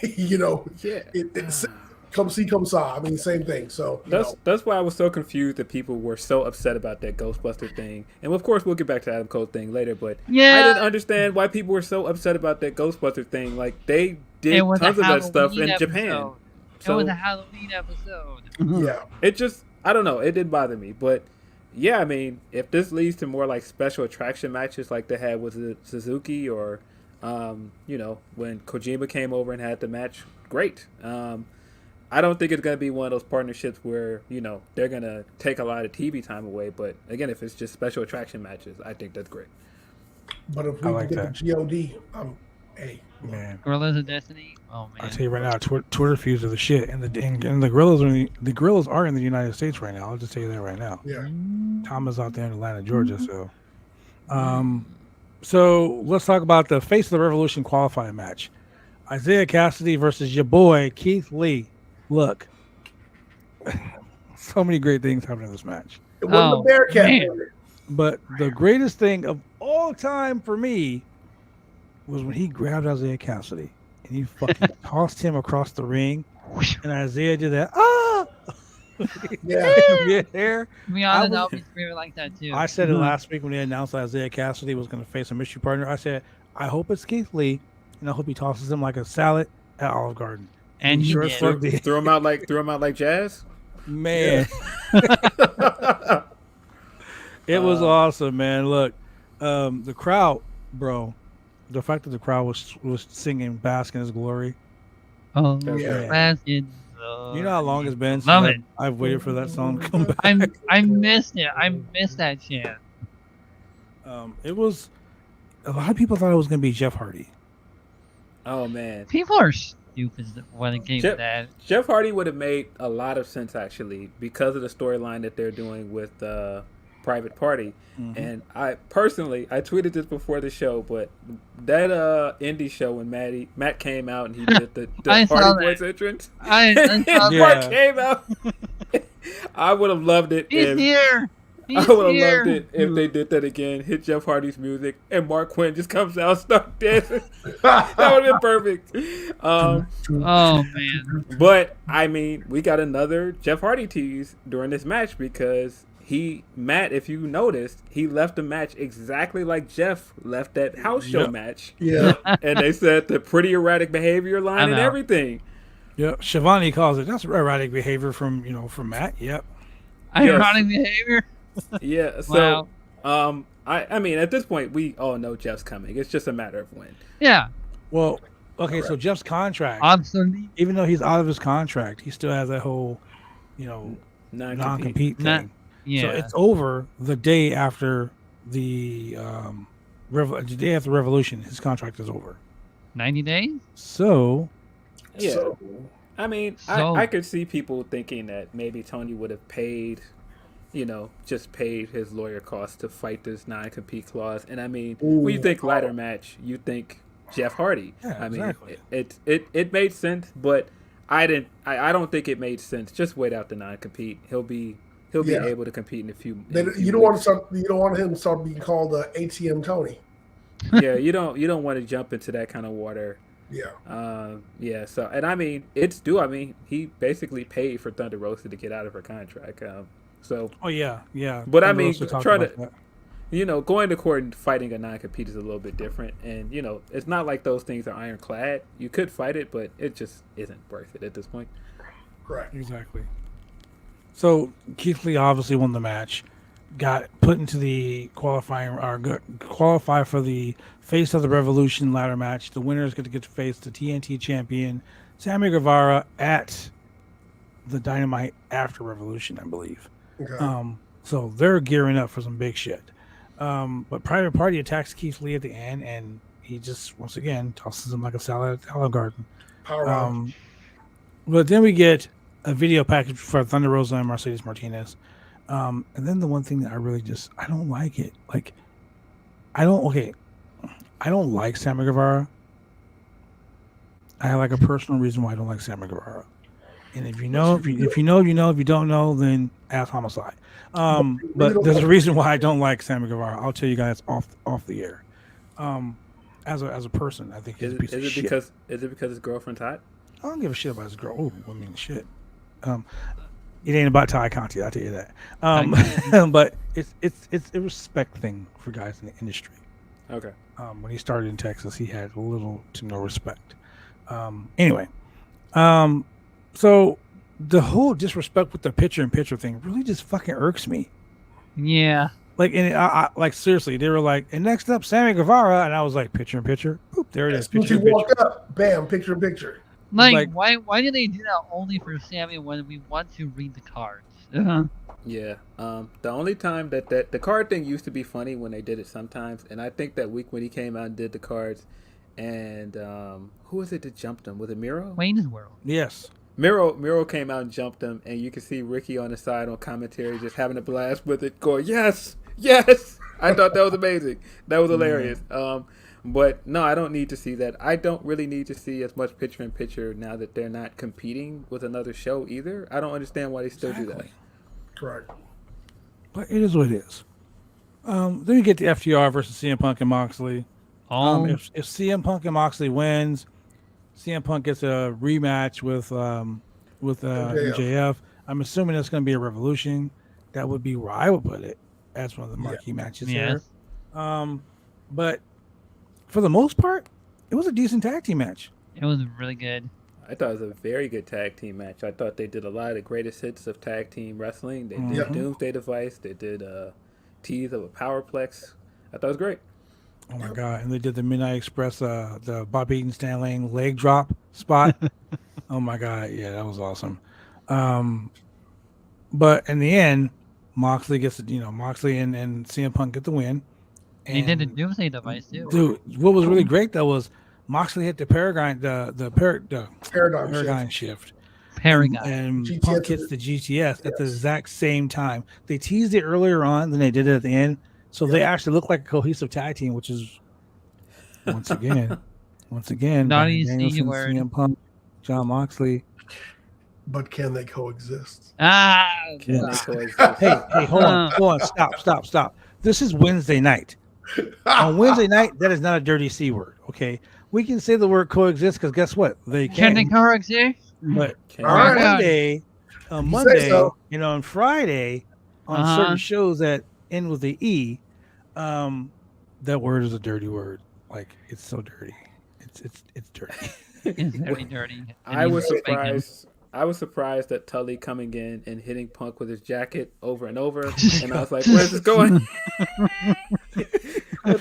you know, Yeah. it's come see, come saw. I mean, same thing. So That's why I was so confused that people were so upset about that Ghostbuster thing. And of course, we'll get back to Adam Cole thing later. But Yeah. I didn't understand why people were so upset about that Ghostbuster thing. Like they did It was a tons of that stuff Halloween in Japan. episode. It So was a Halloween episode. yeah, it just, I don't know, it didn't bother me. But yeah, I mean, if this leads to more like special attraction matches like they had with Suzuki or, you know, when Kojima came over and had the match, great. I don't think it's going to be one of those partnerships where, you know, they're going to take a lot of TV time away. But again, if it's just special attraction matches, I think that's great. but if I we like can that. get the GOD, hey, Man, Gorillas of Destiny. Oh I'll man. tell you right now, Twitter feeds are the shit, and the gorillas are in the United States right now. I'll just tell you that right now. yeah, Tom is out there in Atlanta, Georgia. So let's talk about the Face of the Revolution qualifying match: Isaiah Cassidy versus your boy Keith Lee. Look, so many great things happened in this match. it wasn't Oh, the Bearcat. man. was it? But the greatest thing of all time for me was when he grabbed Isaiah Cassidy and he fucking tossed him across the ring, and Isaiah did that. Yeah, Hair. To be honest, I I'll was- be screaming like that too. I said it last week when they announced that Isaiah Cassidy was going to face a mystery partner. I said, I hope it's Keith Lee, and I hope he tosses him like a salad at Olive Garden. And he Sure as did. fuck did. Throw him out like Jazz. Man, it was awesome, man. Look, the crowd, bro. The fact that the crowd was singing "Bask in His Glory." Oh, Yeah. basket. You know how long it's been since Love it. I've waited for that song to come back. I missed it. I missed that chant. It was a lot of people thought it was going to be Jeff Hardy. Oh man, People are stupid when it came to Jeff- that. Jeff Hardy would have made a lot of sense actually because of the storyline that they're doing with Private Party. Mhm. And I tweeted this before the show, but that indie show when Matt came out and he did the I saw Hardy that. Boys entrance, I and saw Yeah. Mark came out. I would have loved it He's if here. I He's would have here. loved it if they did that again. Hit Jeff Hardy's music and Mark Quinn just comes out and starts dancing. That would have been perfect. Oh man. But I mean, we got another Jeff Hardy tease during this match because Matt, if you noticed, he left the match exactly like Jeff left that house show Yep. match. yeah. And they said the pretty erratic behavior line I and know. everything. Yep, Shivani calls it. That's erratic behavior from Matt. Yep. Ironic behavior. Yeah. So, Wow. I mean, at this point, we all know Jeff's coming. It's just a matter of when. Yeah. Well, okay, so Jeff's contract, Obsolete. even though he's out of his contract, he still has that whole, non-compete thing. Not- Yeah. So it's over the day after the day after Revolution. His contract is over. 90 days? So Yeah. So, I mean, So- I could see people thinking that maybe Tony would have paid, just paid his lawyer costs to fight this non-compete clause. And I mean, when you think ladder match, you think Jeff Hardy. Yeah, I mean, exactly. it made sense, but I don't think it made sense. Just wait out the non-compete. He'll be Yeah. able to compete in a few. you don't want him to start being called ATM Tony. Yeah, you don't want to jump into that kind of water. Yeah. Yeah. So, and I mean, it's due. I mean, he basically paid for Thunder Rosa to get out of her contract. So, yeah. But I Thunder mean, Rosa talked trying about to- that. going to court and fighting a non-compete is a little bit different. And, it's not like those things are ironclad. You could fight it, but it just isn't worth it at this point. Correct. Exactly. So Keith Lee obviously won the match, got put into the qualify for the Face of the Revolution ladder match. The winner is going to get to face the TNT champion Sammy Guevara at the Dynamite after Revolution, I believe. Okay. So they're gearing up for some big shit. But Private Party attacks Keith Lee at the end, and he just once again tosses him like a salad at Olive Garden. Power But then we get a video package for Thunder Rosa and Mercedes Martinez. And then the one thing that I really I don't like it. Like, I don't like Sammy Guevara. I have like a personal reason why I don't like Sammy Guevara. And if you know, if you know, you know. If you don't know, then ask Homicide. But there's a reason why I don't like Sammy Guevara. I'll tell you guys off the air. As a person, I think he's a piece of shit. Is it because his girlfriend's hot? I don't give a shit about his girl. Oh, I mean, shit. It ain't about Ty Conti, I'll tell you that. But it's a respect thing for guys in the industry. Okay. When he started in Texas, he had little to no respect. Anyway, so the whole disrespect with the picture-in-picture thing really just fucking irks me. Yeah. Like, and I like seriously, they were like, and next up, Sammy Guevara, and I was like, picture-in-picture. Boop, there it is. Picture-in-picture. Walked up, bam, picture-in-picture. Like, why do they do that only for Sammy when we want to read the cards? Yeah. The only time that the card thing used to be funny when they did it sometimes, and I think that week when he came out and did the cards, and who was it that jumped him? Was it Miro? Wayne's World. Yes. Miro came out and jumped him, and you could see Ricky on the side on commentary just having a blast with it, going, yes! I thought that was amazing. That was hilarious. But no, I don't need to see that. I don't really need to see as much picture-in-picture now that they're not competing with another show either. I don't understand why they still do that. Correct. But it is what it is. Then you get the FTR versus CM Punk and Moxley. If CM Punk and Moxley wins, CM Punk gets a rematch with MJF. I'm assuming that's going to be a Revolution. That would be where I would put it as one of the marquee matches there. But for the most part, it was a decent tag team match. It was really good. I thought it was a very good tag team match. I thought they did a lot of the greatest hits of tag team wrestling. They did Doomsday Device. They did tease of a Powerplex. I thought it was great. Oh my god! And they did the Midnight Express, the Bob Eaton Stan Lane leg drop spot. Oh my god! Yeah, that was awesome. But in the end, Moxley gets Moxley and CM Punk get the win. And he did the Doomsday Device too. Dude, what was really great though was Moxley hit the Paragon, the Paragon shift. And Punk hits the GTS at the exact same time. They teased it earlier on, then they did it at the end. So they actually look like a cohesive tag team, which is once again, not easy word. CM Punk, John Moxley. But can they coexist? Can they coexist? Hey, hold on, stop. This is Wednesday night. On Wednesday night, that is not a dirty C word. Okay, we can say the word coexist because guess what? They can. Can they coexist? But on Monday, and on Friday, on certain shows that end with the E, that word is a dirty word. Like, it's so dirty. It's dirty. It's very dirty. I was surprised at Tully coming in and hitting Punk with his jacket over and over, and I was like, "Where's this going?" And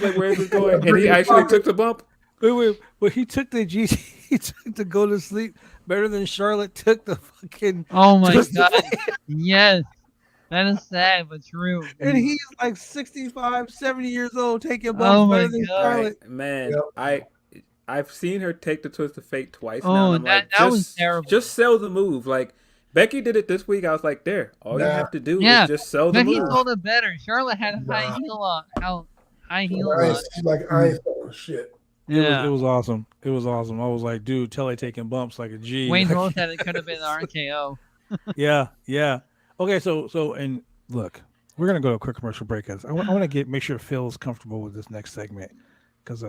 he actually took the bump. Wait. Well, he took the GT. He took the go to sleep better than Charlotte took the fucking. Oh my god! Yes, that is sad but true. And he's like 65, 70 years old taking bumps better than Charlotte. Man, I've seen her take the Twist of Fate twice now. And that was terrible. Just sell the move. Like, Becky did it this week. I was like, all you have to do is just sell the move. Becky sold it better. Charlotte had a high heel on. She's like, I ain't selling shit. Yeah. It was awesome. I was like, dude, Telly taking bumps like a G. Wayne Rose said it could have been an RKO. Yeah. Okay, so and look, we're gonna go to a quick commercial break. I want to make sure Phil's comfortable with this next segment because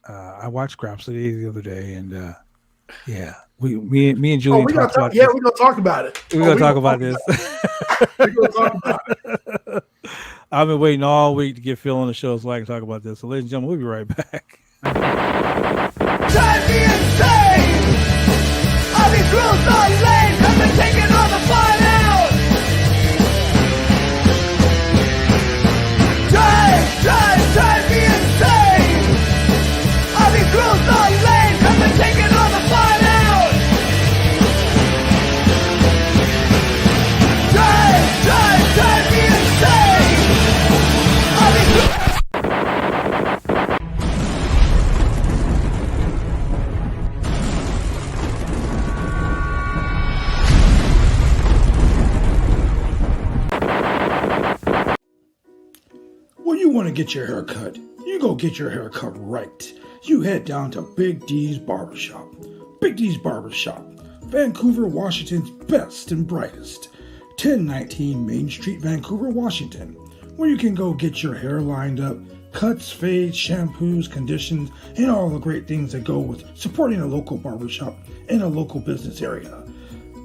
I watched Grapsody the other day, and me and Julian we're gonna talk about it. We're gonna talk about this. We're gonna talk about it. I've been waiting all week to get Phil on the show so I can talk about this. So, ladies and gentlemen, we'll be right back. Drive me insane! All these rules are lame, have been taking all the fun out! Drive me insane! All these rules are lame, have been taking all the fun out! Drive me insane! All these want to get your hair cut, you go get your hair cut right. You head down to Big D's Barbershop. Big D's Barbershop, Vancouver, Washington's best and brightest. 1019 Main Street, Vancouver, Washington, where you can go get your hair lined up, cuts, fades, shampoos, conditions, and all the great things that go with supporting a local barbershop in a local business area.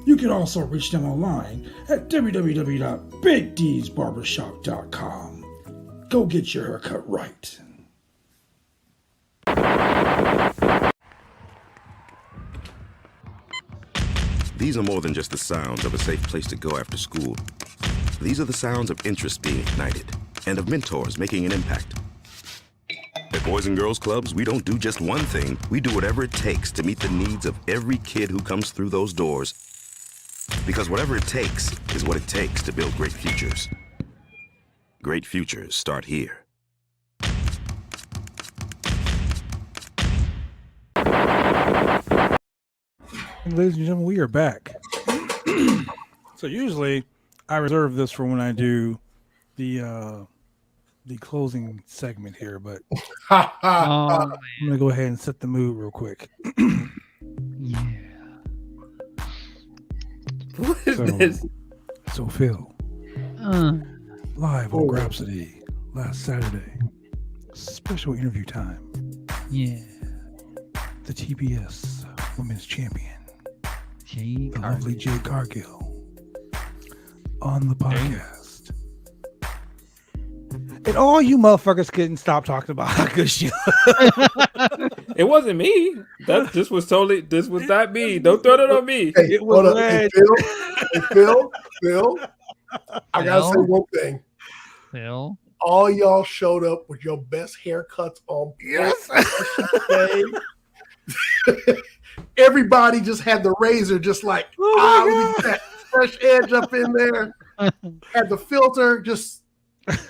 You can also reach them online at www.bigdsbarbershop.com. Go get your haircut right. These are more than just the sounds of a safe place to go after school. These are the sounds of interest being ignited and of mentors making an impact. At Boys and Girls Clubs, we don't do just one thing. We do whatever it takes to meet the needs of every kid who comes through those doors. Because whatever it takes is what it takes to build great futures. Great futures start here. Ladies and gentlemen, we are back. So usually I reserve this for when I do the closing segment here, but I'm gonna go ahead and set the mood real quick. Yeah. What is this? So Phil, live on Grapsody last Saturday, special interview time. Yeah. The TBS Women's Champion, Jade the lovely Jade Cargill, on the podcast. And all you motherfuckers couldn't stop talking about how good she was. It wasn't me. This was not me. Don't throw it on me. Hey, It was hold up. Hey, Phil, I gotta say one thing. Phil. All y'all showed up with your best haircuts on. Yes. Everybody just had the razor, just like, let me get that fresh edge up in there. Had the filter, just,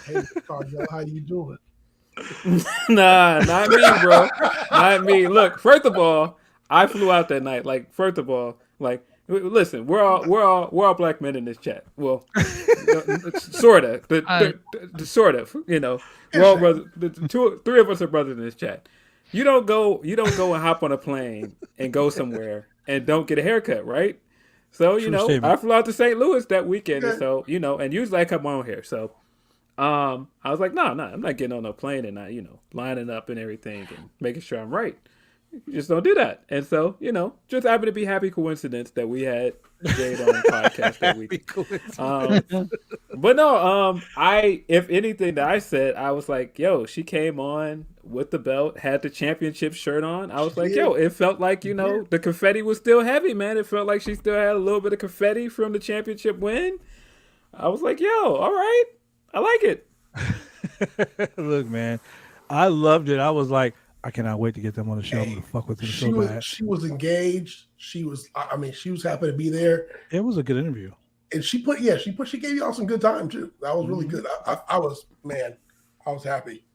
hey, Cargill, how you doing? Nah, not me, bro. Not me. Look, first of all, I flew out that night. Like, first of all, like, listen, we're all black men in this chat. Well, sort of, sort of. You know, we're all brothers. Three of us are brothers in this chat. You don't go and hop on a plane and go somewhere and don't get a haircut, right? So, you know, I flew out to St. Louis that weekend, and so, you know, and usually I come on here. So, I was like, no, I'm not getting on a plane and not, you know, lining up and everything and making sure I'm right. You just don't do that. And so, you know, just happened to be happy coincidence that we had Jade on the podcast that week. But no, if anything that I said, I was like, yo, she came on with the belt, had the championship shirt on. I was like, yo, it felt like, you know, the confetti was still heavy, man. It felt like she still had a little bit of confetti from the championship win. I was like, yo, all right. I like it. Look, man, I loved it. I was like, I cannot wait to get them on the show. I'm gonna fuck with them so bad. She was engaged. She was happy to be there. It was a good interview. And she gave y'all some good time too. That was really good. I was happy.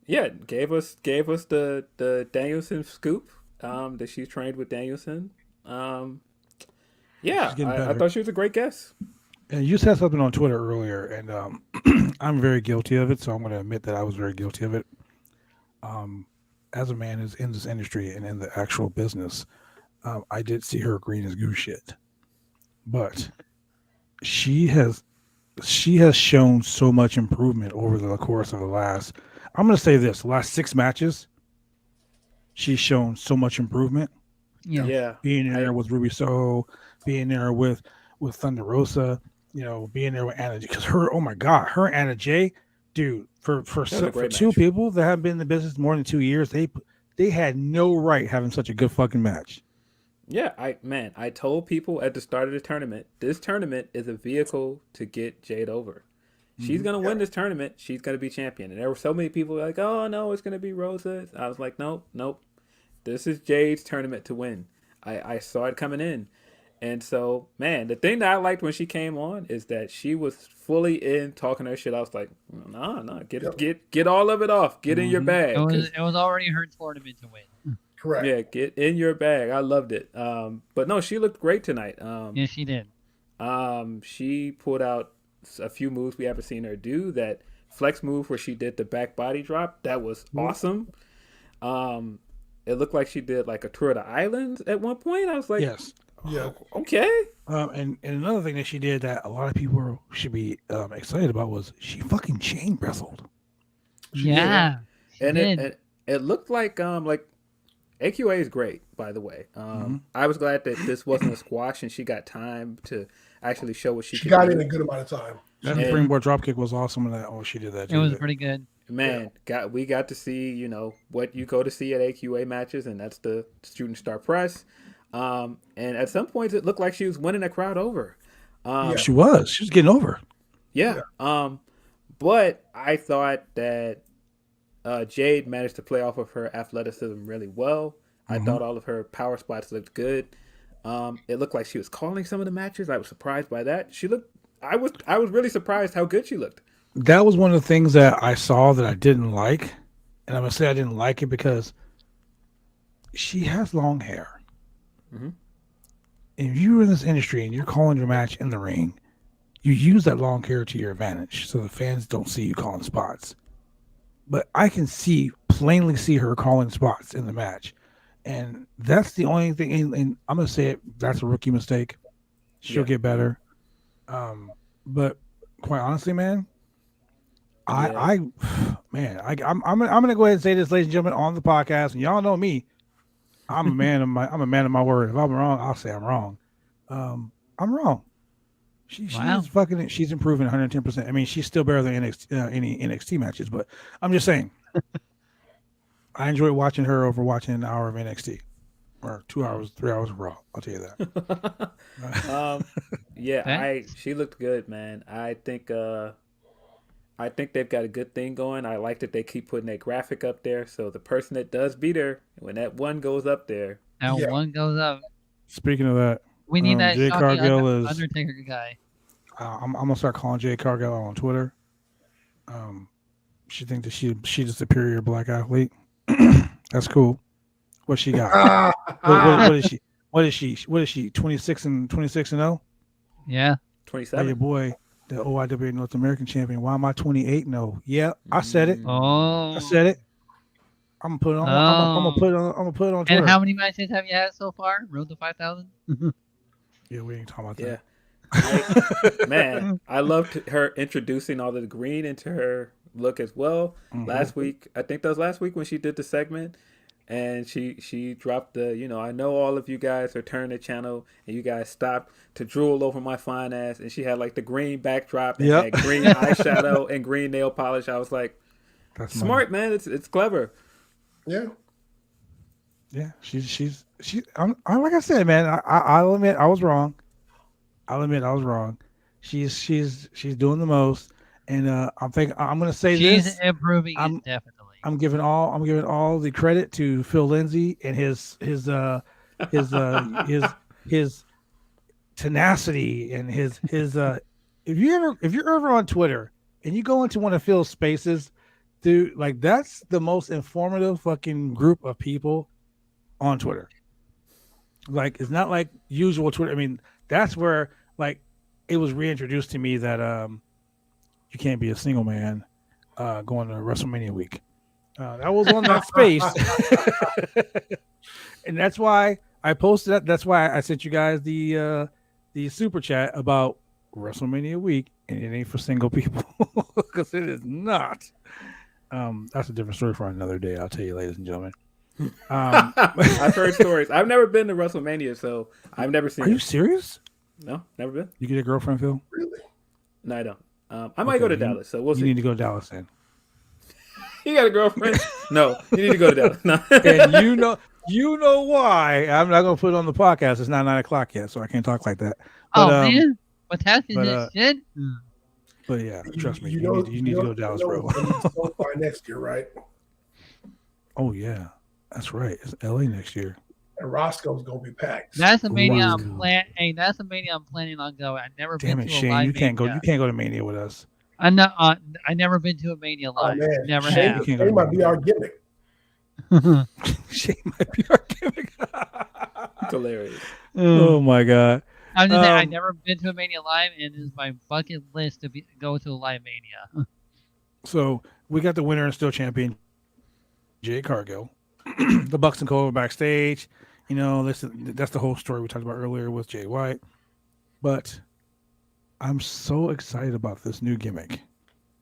Yeah, gave us the Danielson scoop. That she trained with Danielson. Yeah, I thought she was a great guest. And you said something on Twitter earlier, and I'm very guilty of it. So I'm going to admit that I was very guilty of it. As a man who's in this industry and in the actual business, I did see her green as goose shit. But she has shown so much improvement over the course of the last, I'm going to say this, the last 6 matches, she's shown so much improvement. Yeah. Being in there with Ruby Soho, being there with Thunder Rosa, you know, being there with Anna, because her and Anna Jay, dude, for two people that have been in the business more than 2 years, they had no right having such a good fucking match. Yeah, I told people at the start of the tournament, this tournament is a vehicle to get Jade over. She's gonna win this tournament. She's gonna be champion. And there were so many people like, oh no, it's gonna be Rosa. I was like, nope. This is Jade's tournament to win. I saw it coming in. And so, man, the thing that I liked when she came on is that she was fully in talking her shit. I was like, no, get all of it off. Get in your bag. It was already her tournament to win. Correct. Yeah, get in your bag. I loved it. But no, she looked great tonight. Yes, she did. She pulled out a few moves we haven't seen her do that flex move where she did the back body drop. That was awesome. It looked like she did like a tour of the islands at one point. I was like, Yes. Yeah. okay. And another thing that she did that a lot of people should be excited about was she fucking chain wrestled. Yeah. And it looked like AQA is great, by the way. I was glad that this wasn't a squash and she got time to actually show what she could got do. in a good amount of time. That springboard dropkick was awesome. And that she did that. It was pretty good. Man, we got to see, what you go to see at AQA matches, and that's the shooting star press. And at some points, it looked like she was winning the crowd over. She was getting over. Yeah. But I thought that Jade managed to play off of her athleticism really well. I thought all of her power spots looked good. It looked like she was calling some of the matches. I was surprised by that. I was really surprised how good she looked. That was one of the things that I saw that I didn't like. And I'm going to say I didn't like it because she has long hair. If you're in this industry and you're calling your match in the ring, you use that long hair to your advantage so the fans don't see you calling spots. But I can plainly see her calling spots in the match. And that's the only thing, and I'm going to say it, that's a rookie mistake. She'll get better. But quite honestly, man, I'm gonna go ahead and say this, ladies and gentlemen, on the podcast, and y'all know me. I'm a man of my word. If I'm wrong, I'll say I'm wrong. I'm wrong. She's improving 110%. I mean, she's still better than any NXT matches, but I'm just saying. I enjoy watching her over watching an hour of NXT or 2 hours, 3 hours of Raw. I'll tell you that. She looked good, man. I think they've got a good thing going. I like that they keep putting that graphic up there. So the person that does beat her, when that one goes up there. One goes up. Speaking of that, we need that Jade Cargill Undertaker guy. I'm going to start calling Jade Cargill on Twitter. She thinks that she's a superior black athlete. That's cool. What she got? What is she? What is she? 26 and 0? Yeah. 27. Your boy, the OIW North American champion. Why am I 28-0? Yeah, I said it. Oh. I said it. I'm gonna put it on. I'm gonna put it on Twitter. And how many matches have you had so far? Road to 5,000. Yeah, we ain't talking about that. I loved her introducing all of the green into her look as well. Last week, I think that was last week when she did the segment, and she dropped the, I know all of you guys are turning the channel and you guys stopped to drool over my fine ass, and she had like the green backdrop and had green eyeshadow and green nail polish. I was like, that's smart, man. It's clever. Yeah. Yeah, she's I'm like I said, man. I'll admit I was wrong. She's doing the most, and I'm gonna say she's improving. Definitely. I'm giving all the credit to Phil Lindsey and his tenacity and his if you're ever on Twitter and you go into one of Phil's spaces, dude, like that's the most informative fucking group of people on Twitter. Like, it's not like usual Twitter. I mean, that's where like it was reintroduced to me that you can't be a single man going to WrestleMania week. That was on that space. And that's why I posted that. That's why I sent you guys the super chat about WrestleMania week, and it ain't for single people because it is not. That's a different story for another day. I'll tell you, ladies and gentlemen. I've heard stories. I've never been to WrestleMania, so I've never seen. Are you serious? No, never been. You get a girlfriend, Phil? Really? No, I don't. I might go to Dallas, so we'll see. You need to go to Dallas then. You got a girlfriend? No, you need to go to Dallas. No. And you know why? I'm not gonna put it on the podcast. It's not 9:00 yet, so I can't talk like that. But, man, what's happening? This shit. But yeah, trust me, you need to go to Dallas, bro. By next year, right? Oh yeah, that's right. It's LA next year. And Roscoe's gonna be packed. That's a mania I'm planning. Hey, that's a mania I'm planning on going. I've never been to a Shane, live you can't mania. go. You can't go to Mania with us. I'm not. I never been to a mania live. Oh, man. Never Shane, have. Shane might be our gimmick. Shane might be our gimmick. It's hilarious. Oh my god. I'm just saying, I've never been to a mania live, and it's my bucket list to go to a live mania. So we got the winner and still champion, Jade Cargill. The Bucks and Cole were backstage. You know, that's the whole story we talked about earlier with Jay White. But I'm so excited about this new gimmick.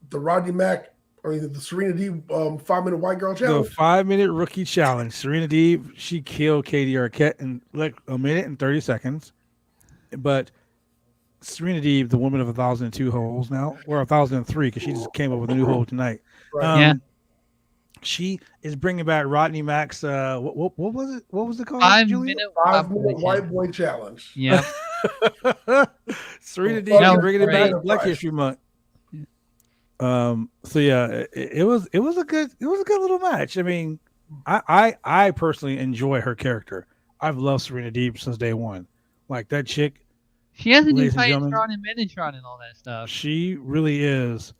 The Rodney Mack, the Serena Deeb 5-minute white girl challenge. The 5-minute rookie challenge. Serena Deeb, she killed Katie Arquette in like a minute and 30 seconds. But Serena Deeb, the woman of 1,002 holes now, or 1,003 because she just came up with a new hole tonight. Right. Yeah. She is bringing back Rodney Mack's what was it? What was it called? 5-minute 5-minute white boy challenge. Yeah. Serena Well, Deeb fuck bringing it yeah, back great. Black History Month. So yeah, it was a good little match. I mean, I personally enjoy her character. I've loved Serena Deeb since day one. Like that chick, She has a new Ladies and gentlemen, Titantron and Minitron and all that stuff. she really is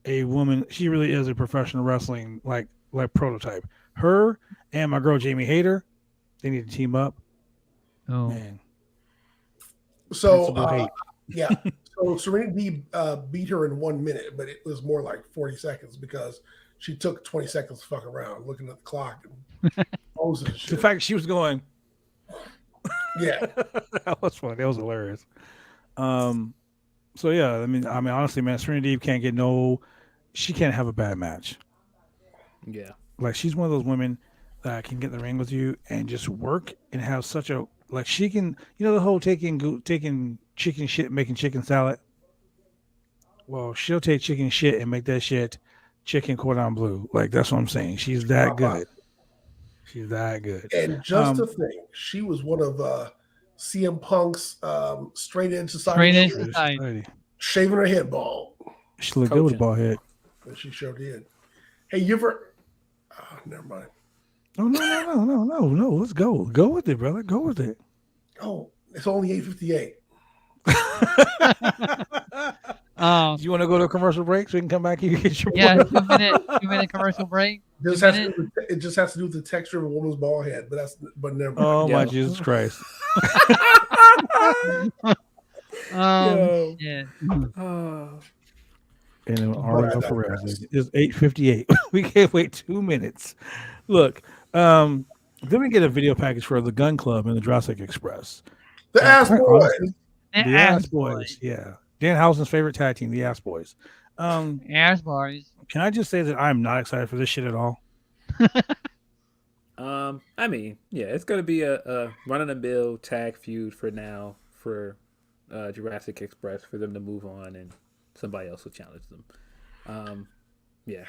a woman. She really is a professional wrestling like prototype. Her and my girl Jamie Hayter, they need to team up. Oh. Man, So, Principal hate. yeah. So Serena Deeb beat her in 1 minute, but it was more like 40 seconds because she took 20 seconds to fuck around looking at the clock and posing and the shit. fact she was going. Yeah. That was funny. That was hilarious. So yeah, I mean, honestly, man, Serena Deeb can't get she can't have a bad match. Yeah. Like she's one of those women that can get in the ring with you and just work and have such a like she can, the whole taking chicken shit, making chicken salad. Well, she'll take chicken shit and make that shit chicken cordon bleu. Like that's what I'm saying. She's that good. She's that good. And just to think, she was one of CM Punk's straight edge society. Straight edge shows, society. shaving her head bald. She looked good with a Coaching. bald head. And she sure did. Hey, you ever? Oh, never mind. Oh no. Let's go. Go with it, brother. Go with it. Oh, it's only 8:58. Do you want to go to a commercial break so you can come back and you get your Yeah, point? 2-minute commercial break. It just has to do with the texture of a woman's bald head, but never mind. Oh my Yeah. Jesus Christ. Yeah. Oh. And then Oh, already I go for digress. real. It's 8:58. We can't wait 2 minutes. Look, then we get a video package for the Gun Club and the Jurassic Express. The ass Quite boy. honestly, the Ass Boys. Yeah. Danhausen's favorite tag team, the Ass Boys. Ass boys. Can I just say that I'm not excited for this shit at all? I mean, yeah, it's gonna be a run-of-the-mill tag feud for now for Jurassic Express for them to move on and somebody else will challenge them. Yeah,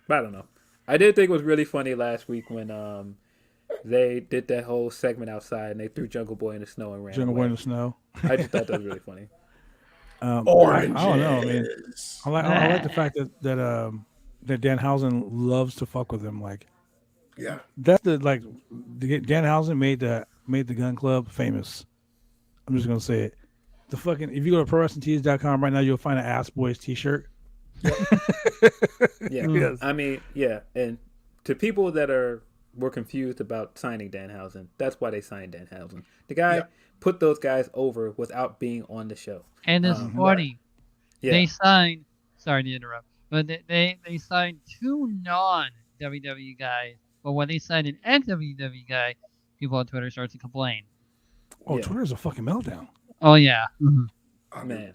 I don't know. I did think it was really funny last week when they did that whole segment outside and they threw Jungle Boy in the snow and ran Jungle Boy away. in the snow. I just thought that was really funny. Oranges. I don't know. I mean, I like the fact that Danhausen loves to fuck with him. Like Yeah. that's Danhausen made the Gun Club famous. I'm just gonna say it. The fucking if you go to ProWrestlingTees.com right now, you'll find an Ass Boys T-shirt. Yeah, Yes. I mean, yeah, and to people that were confused about signing Danhausen, that's why they signed Danhausen. The guy put those guys over without being on the show. And it's funny. Yeah, They signed. Sorry to interrupt, but they signed 2 non-WWE guys. But when they signed an ex-WWE guy, people on Twitter started to complain. Oh, Yeah. Twitter's a fucking meltdown. Oh yeah. Man.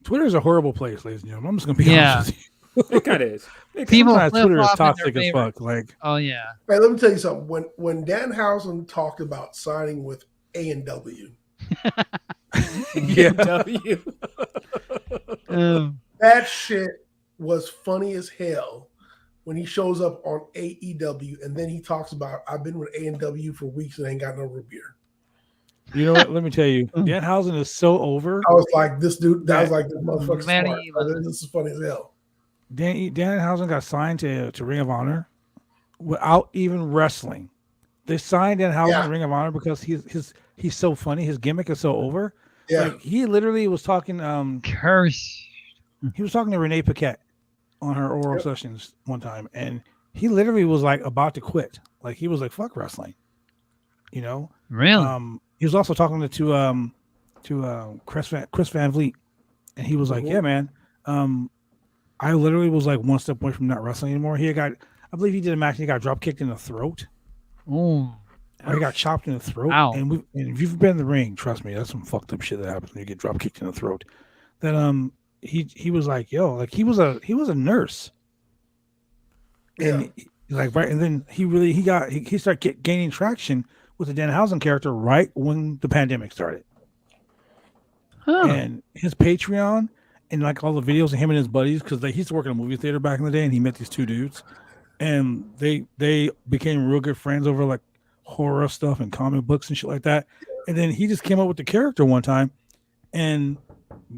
Twitter's a horrible place, ladies and gentlemen. I'm just gonna be honest with you. it kind of is. People Sometimes Twitter is flip-flop in their toxic as favor. fuck. Like, Oh yeah. Hey, let me tell you something. When Danhausen talked about signing with A&W, yeah, W. that shit was funny as hell when he shows up on AEW and then he talks about I've been with A&W for weeks and ain't got no root beer. you know what? Let me tell you, Danhausen is so over. I was like, this dude, that was like this motherfucker Very smart. evil. This is funny as hell. Danhausen got signed to Ring of Honor without even wrestling. They signed Danhausen to Ring of Honor because he's so funny. His gimmick is so over. Yeah. Like, he literally was talking. Curse. He was talking to Renee Paquette on her oral sessions one time, and he literally was like about to quit. Like he was like, "Fuck wrestling," you know. Really? He was also talking to Chris Van Vliet, and he was like, "Yeah, man, I literally was like one step away from not wrestling anymore. I believe he did a match and he got drop kicked in the throat. Oh, Or he got chopped in the throat. Ow. And if you've been in the ring, trust me, that's some fucked up shit that happens when you get drop kicked in the throat. Then he was like, yo, like he was a nurse. And and then he started gaining traction with the Danhausen character right when the pandemic started. huh. And his Patreon and like all the videos of him and his buddies, because he used to work in a movie theater back in the day, and he met these two dudes, and they became real good friends over like horror stuff and comic books and shit like that. And then he just came up with the character one time, and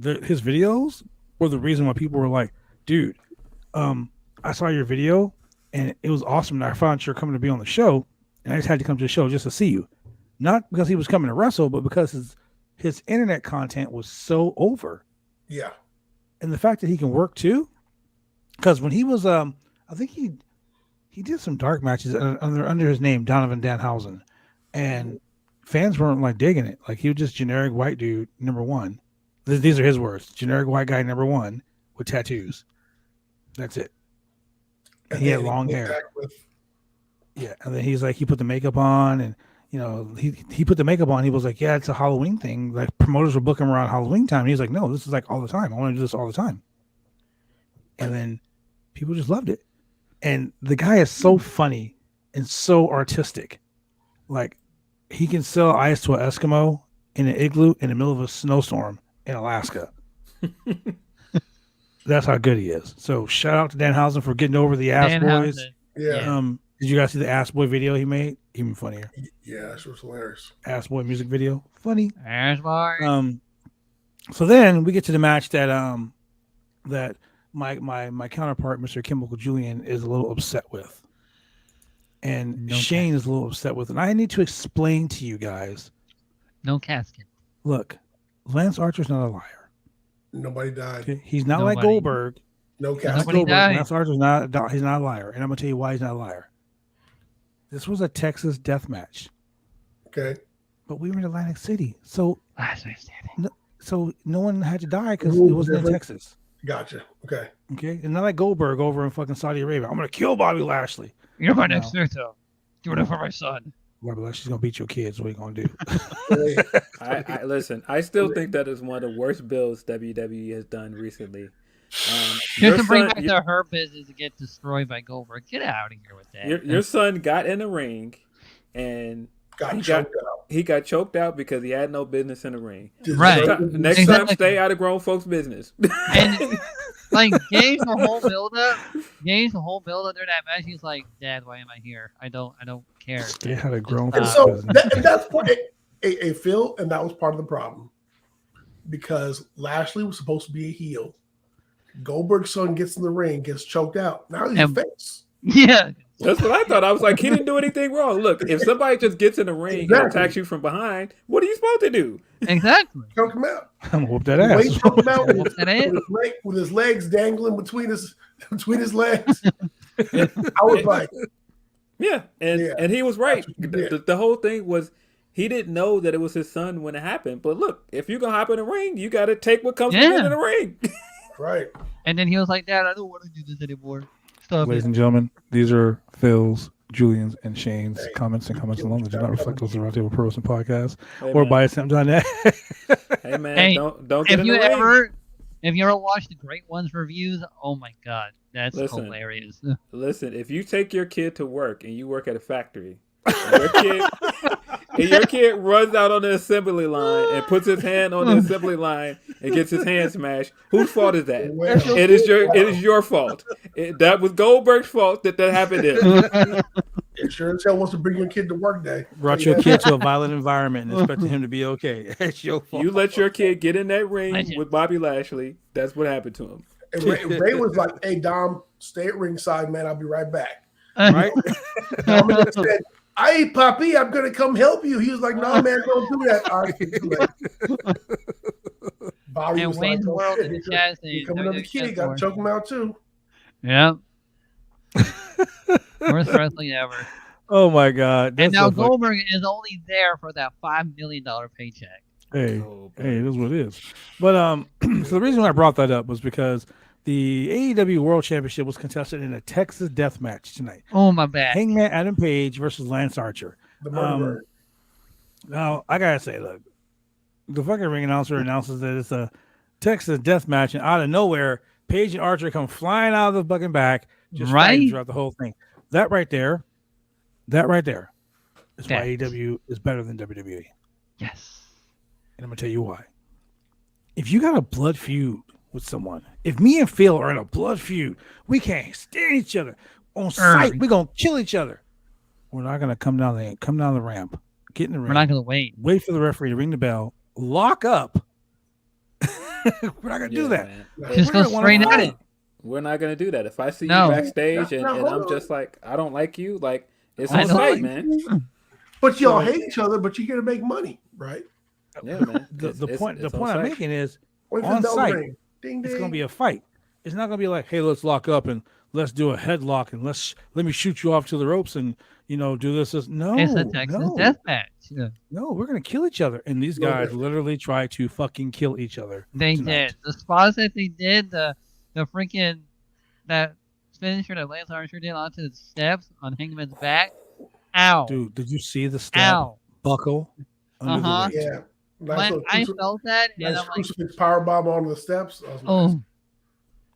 his videos were the reason why people were like, dude, I saw your video and it was awesome that I found you're coming to be on the show, and I just had to come to the show just to see you. Not because he was coming to wrestle, but because his internet content was so over. Yeah. And the fact that he can work too, because when he was I think he did some dark matches under his name, Donovan Danhausen, and fans weren't like digging it. Like he was just generic white dude, number one. These are his words: generic white guy, number one, with tattoos. That's it. And he had long hair. Yeah, and then he's like, he put the makeup on, and he put the makeup on. He was like, yeah, it's a Halloween thing. Like promoters were booking him around Halloween time. And he's like, no, this is like all the time. I want to do this all the time. And then people just loved it. And the guy is so funny and so artistic. Like he can sell ice to an Eskimo in an igloo in the middle of a snowstorm in Alaska. That's how good he is. So shout out to Danhausen for getting over the ass boys. Yeah. Did you guys see the Ass Boy video he made? Even funnier. Yeah, that was hilarious. Ass Boy music video. Funny. Ass boy. So then we get to the match that that my counterpart, Mr. Chemical Julian, is a little upset with. And Shane is a little upset with. And I need to explain to you guys. No casket. Look, Lance Archer's not a liar. Nobody died. Okay? He's not like Goldberg. No He's not casket. Nobody died. Lance Archer's he's not a liar. And I'm gonna tell you why he's not a liar. This was a Texas death match. Okay. But we were in Atlantic City. So That's understanding. so no one had to die because it wasn't in Texas. Gotcha. Okay. Okay. And not like Goldberg over in fucking Saudi Arabia. I'm gonna kill Bobby Lashley. You're my next victim. Do it for my son. Bobby Lashley's gonna beat your kids. What are you gonna do? I listen. I still think that is one of the worst builds WWE has done recently. Just to bring back the Hurt Business to get destroyed by Goldberg. Get out of here with that. Your son got in the ring and he got choked out because he had no business in the ring. Right. Next time, stay out of grown folks' business. And like Gage the whole build up during that match, he's like, Dad, why am I here? I don't care. They had a grown. And so that's part a Phil, and that was part of the problem because Lashley was supposed to be a heel. Goldberg's son gets in the ring, gets choked out. Now he's a face. Yeah. That's what I thought. I was like, he didn't do anything wrong. Look, if somebody just gets in the ring and attacks you from behind, what are you supposed to do? Exactly. Choke him out. I'm gonna whoop that ass. Choke him out with his legs dangling between his legs. I was like, yeah, and he was right. The whole thing was he didn't know that it was his son when it happened. But look, if you're gonna hop in the ring, you got to take what comes with it in the ring. Right. And then he was like, Dad, I don't want to do this anymore. Stop Ladies and gentlemen, these are Phil's, Julian's, and Shane's comments alone that do not reflect those of the Roundtable Pro Wrestling Podcast or biasm.net. Hey man, don't get if in you the ring. If you ever watch the Great Ones reviews, oh my god, that's hilarious. Listen, if you take your kid to work and you work at a factory, and your kid runs out on the assembly line and puts his hand on the assembly line and gets his hand smashed, whose fault is that? It is your fault. That was Goldberg's fault that happened. It sure as hell wants to bring your kid to work day. Brought your kid to a violent environment and expected him to be okay. It's your fault. You let your kid get in that ring with Bobby Lashley. That's what happened to him. And Ray was like, "Hey Dom, stay at ringside, man. I'll be right back." Right? Dom said, "Hey, Poppy, I'm gonna come help you." He was like, "No, man, don't do that." All right, Bobby and was Wayne's like, World in the chat saying, "Coming up the kid, got to choke him out too." Yeah. Worst wrestling ever. Oh my god! And now Goldberg is only there for that $5 million paycheck. Hey, it is what it is. But so the reason I brought that up was because The AEW World Championship was contested in a Texas death match tonight. Oh, my bad. Hangman Adam Page versus Lance Archer. The Murder Bird. Now, I got to say, look, the fucking ring announcer announces that it's a Texas death match, and out of nowhere, Page and Archer come flying out of the fucking back, just fighting throughout the whole thing. That right there is why AEW is better than WWE. Yes. And I'm going to tell you why. If you got a blood feud with someone, if me and Phil are in a blood feud, we can't stand each other on sight. We're going to kill each other. We're not going to come down the ramp, get in the ring. We're not going to wait for the referee to ring the bell, lock up. We're not going to do that. Just go straight at it. We're not going to do that. If I see you backstage and I'm just like, I don't like you, like, it's on sight, man. But y'all hate each other, but you're here to make money, right? Yeah, man. The point I'm making is on site, it's going to be a fight. It's not going to be like, hey, let's lock up and let's do a headlock and let me shoot you off to the ropes and do this. No, it's a Texas death match. Yeah. No, we're going to kill each other. And these guys literally try to fucking kill each other. They did. The spots that they did, the freaking that finisher that Lance Archer did onto the steps on Hangman's back. Ow. Dude, did you see the step buckle? Yeah. When I felt that, and I'm like, power bomb onto the steps. Oh,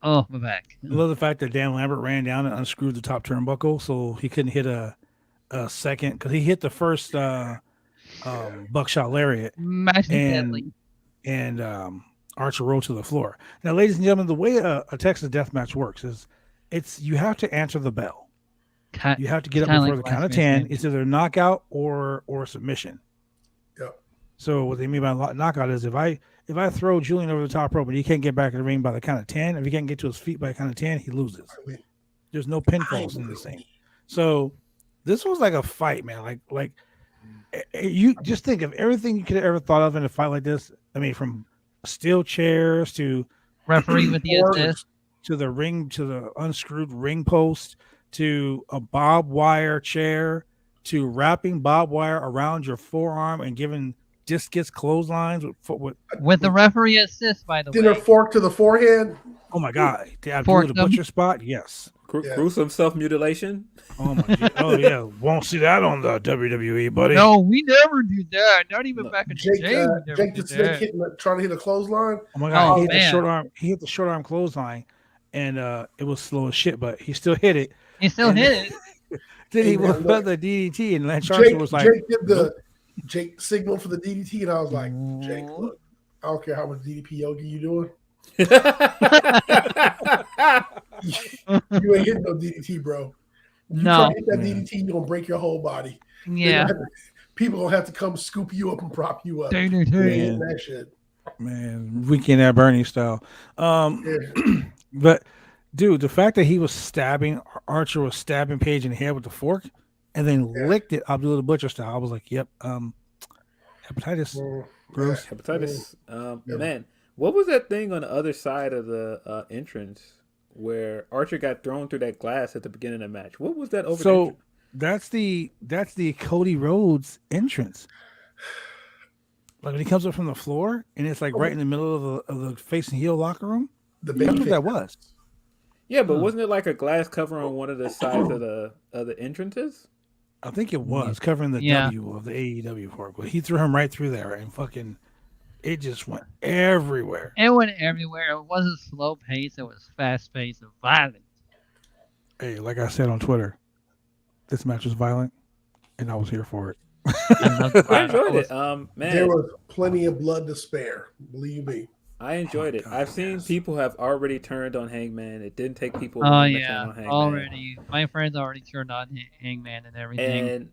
my back. I love the fact that Dan Lambert ran down and unscrewed the top turnbuckle, so he couldn't hit a second because he hit the first buckshot lariat, and Archer rolled to the floor. Now, ladies and gentlemen, the way a Texas death match works is you have to answer the bell. You have to get up before the count of 10. It's either knockout or submission. Yep. So what they mean by knockout is if I throw Julian over the top rope and he can't get back in the ring by the count of 10, if he can't get to his feet by the count of 10, he loses. There's no pinfalls in this thing. So this was like a fight, man. Like you just think of everything you could have ever thought of in a fight like this. I mean, from steel chairs to referee with the assist to the ring, to the unscrewed ring post, to a barbed wire chair, to wrapping barbed wire around your forearm and giving discus clotheslines with the referee assist, by the way. Dinner fork to the forehead. Oh my God! Did I do the butcher spot? Yes. Gruesome self-mutilation. Oh my God. Oh yeah, won't see that on the WWE, buddy. No, we never do that. Not even back in the day. Jake the Snake trying to hit a clothesline. Oh my God! He hit the short arm. He hit the short arm clothesline, and it was slow as shit, but he still hit it. He still hit it. Then he went for the DDT, and Lance Archer was like, Jake did the Jake signal for the DDT, and I was like, Jake, look, I don't care how much DDP yogi you doing. You ain't hitting no DDT, bro. You try to hit that DDT, you're gonna break your whole body. Yeah. People gonna have to come scoop you up and prop you up. Man, that shit. Man, Weekend at Bernie style. But dude, the fact that Archer was stabbing Page in the head with the fork and then licked it Abdullah the Butcher style, I was like, yep, hepatitis. Gross. Hepatitis. Man, what was that thing on the other side of the entrance where Archer got thrown through that glass at the beginning of the match? What was that over? So that's the Cody Rhodes entrance. Like when he comes up from the floor and it's like right in the middle of the face and heel locker room. That's what that was. Yeah, but wasn't it like a glass cover on one of the sides of the entrances? I think it was covering the W of the AEW fork, but he threw him right through there and fucking it just went everywhere. It went everywhere. It wasn't slow pace. It was fast paced and violent. Hey, like I said on Twitter, this match was violent, and I was here for it. I enjoyed it. Man, there was plenty of blood to spare. Believe me. I enjoyed it. I've seen people have already turned on Hangman. It didn't take people. Oh yeah, on Hangman. Already. My friends already turned on Hangman and everything. And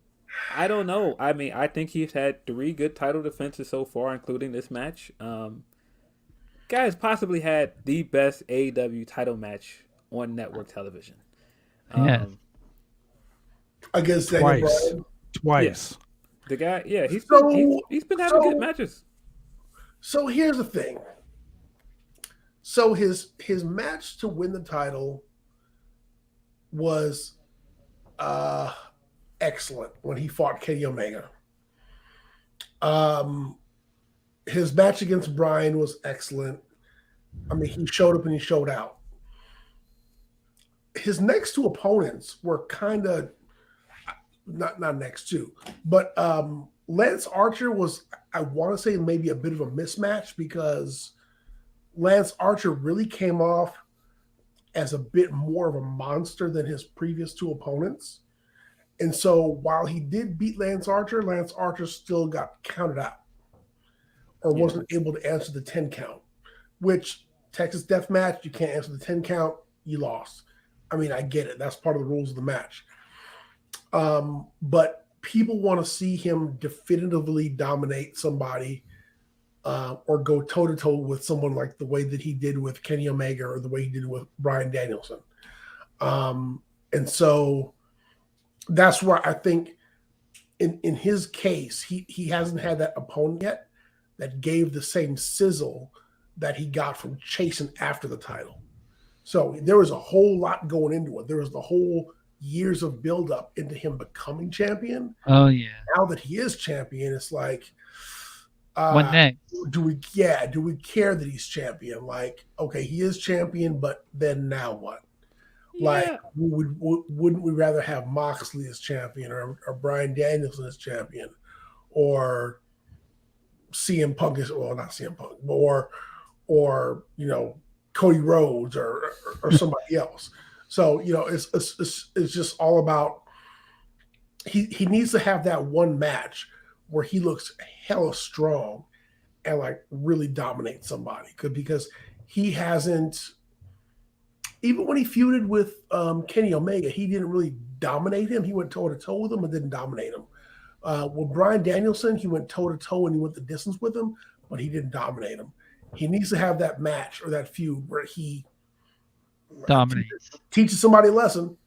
I don't know. I mean, I think he's had 3 good title defenses so far, including this match. Guys possibly had the best AEW title match on network television. Against twice. Yeah. The guy, he's been having good matches. So here's the thing. So his match to win the title was excellent when he fought Kenny Omega. His match against Bryan was excellent. I mean, he showed up and he showed out. his next two opponents were kind of not next two, but Lance Archer was, I want to say, maybe a bit of a mismatch because Lance Archer really came off as a bit more of a monster than his previous two opponents. And so while he did beat Lance Archer still got counted out or wasn't able to answer the 10 count, which Texas Death Match, you can't answer the 10 count, you lost. I mean, I get it. That's part of the rules of the match. But people want to see him definitively dominate somebody or go toe-to-toe with someone like the way that he did with Kenny Omega or the way he did with Bryan Danielson. And so that's where I think in his case, he hasn't had that opponent yet that gave the same sizzle that he got from chasing after the title. So there was a whole lot going into it. There was the whole years of buildup into him becoming champion. Oh yeah. Now that he is champion, it's like, what next? Do we care that he's champion? Like, okay, he is champion, but then now what? Yeah. Like, wouldn't we rather have Moxley as champion or Bryan Danielson as champion or CM Punk not CM Punk, or Cody Rhodes or somebody else. So, it's just all about he needs to have that one match where he looks hella strong and like really dominate somebody. Because he hasn't, even when he feuded with Kenny Omega, he didn't really dominate him. He went toe-to-toe with him and didn't dominate him. With Bryan Danielson, he went toe-to-toe and he went the distance with him, but he didn't dominate him. He needs to have that match or that feud where he Dominates. Teaches somebody a lesson.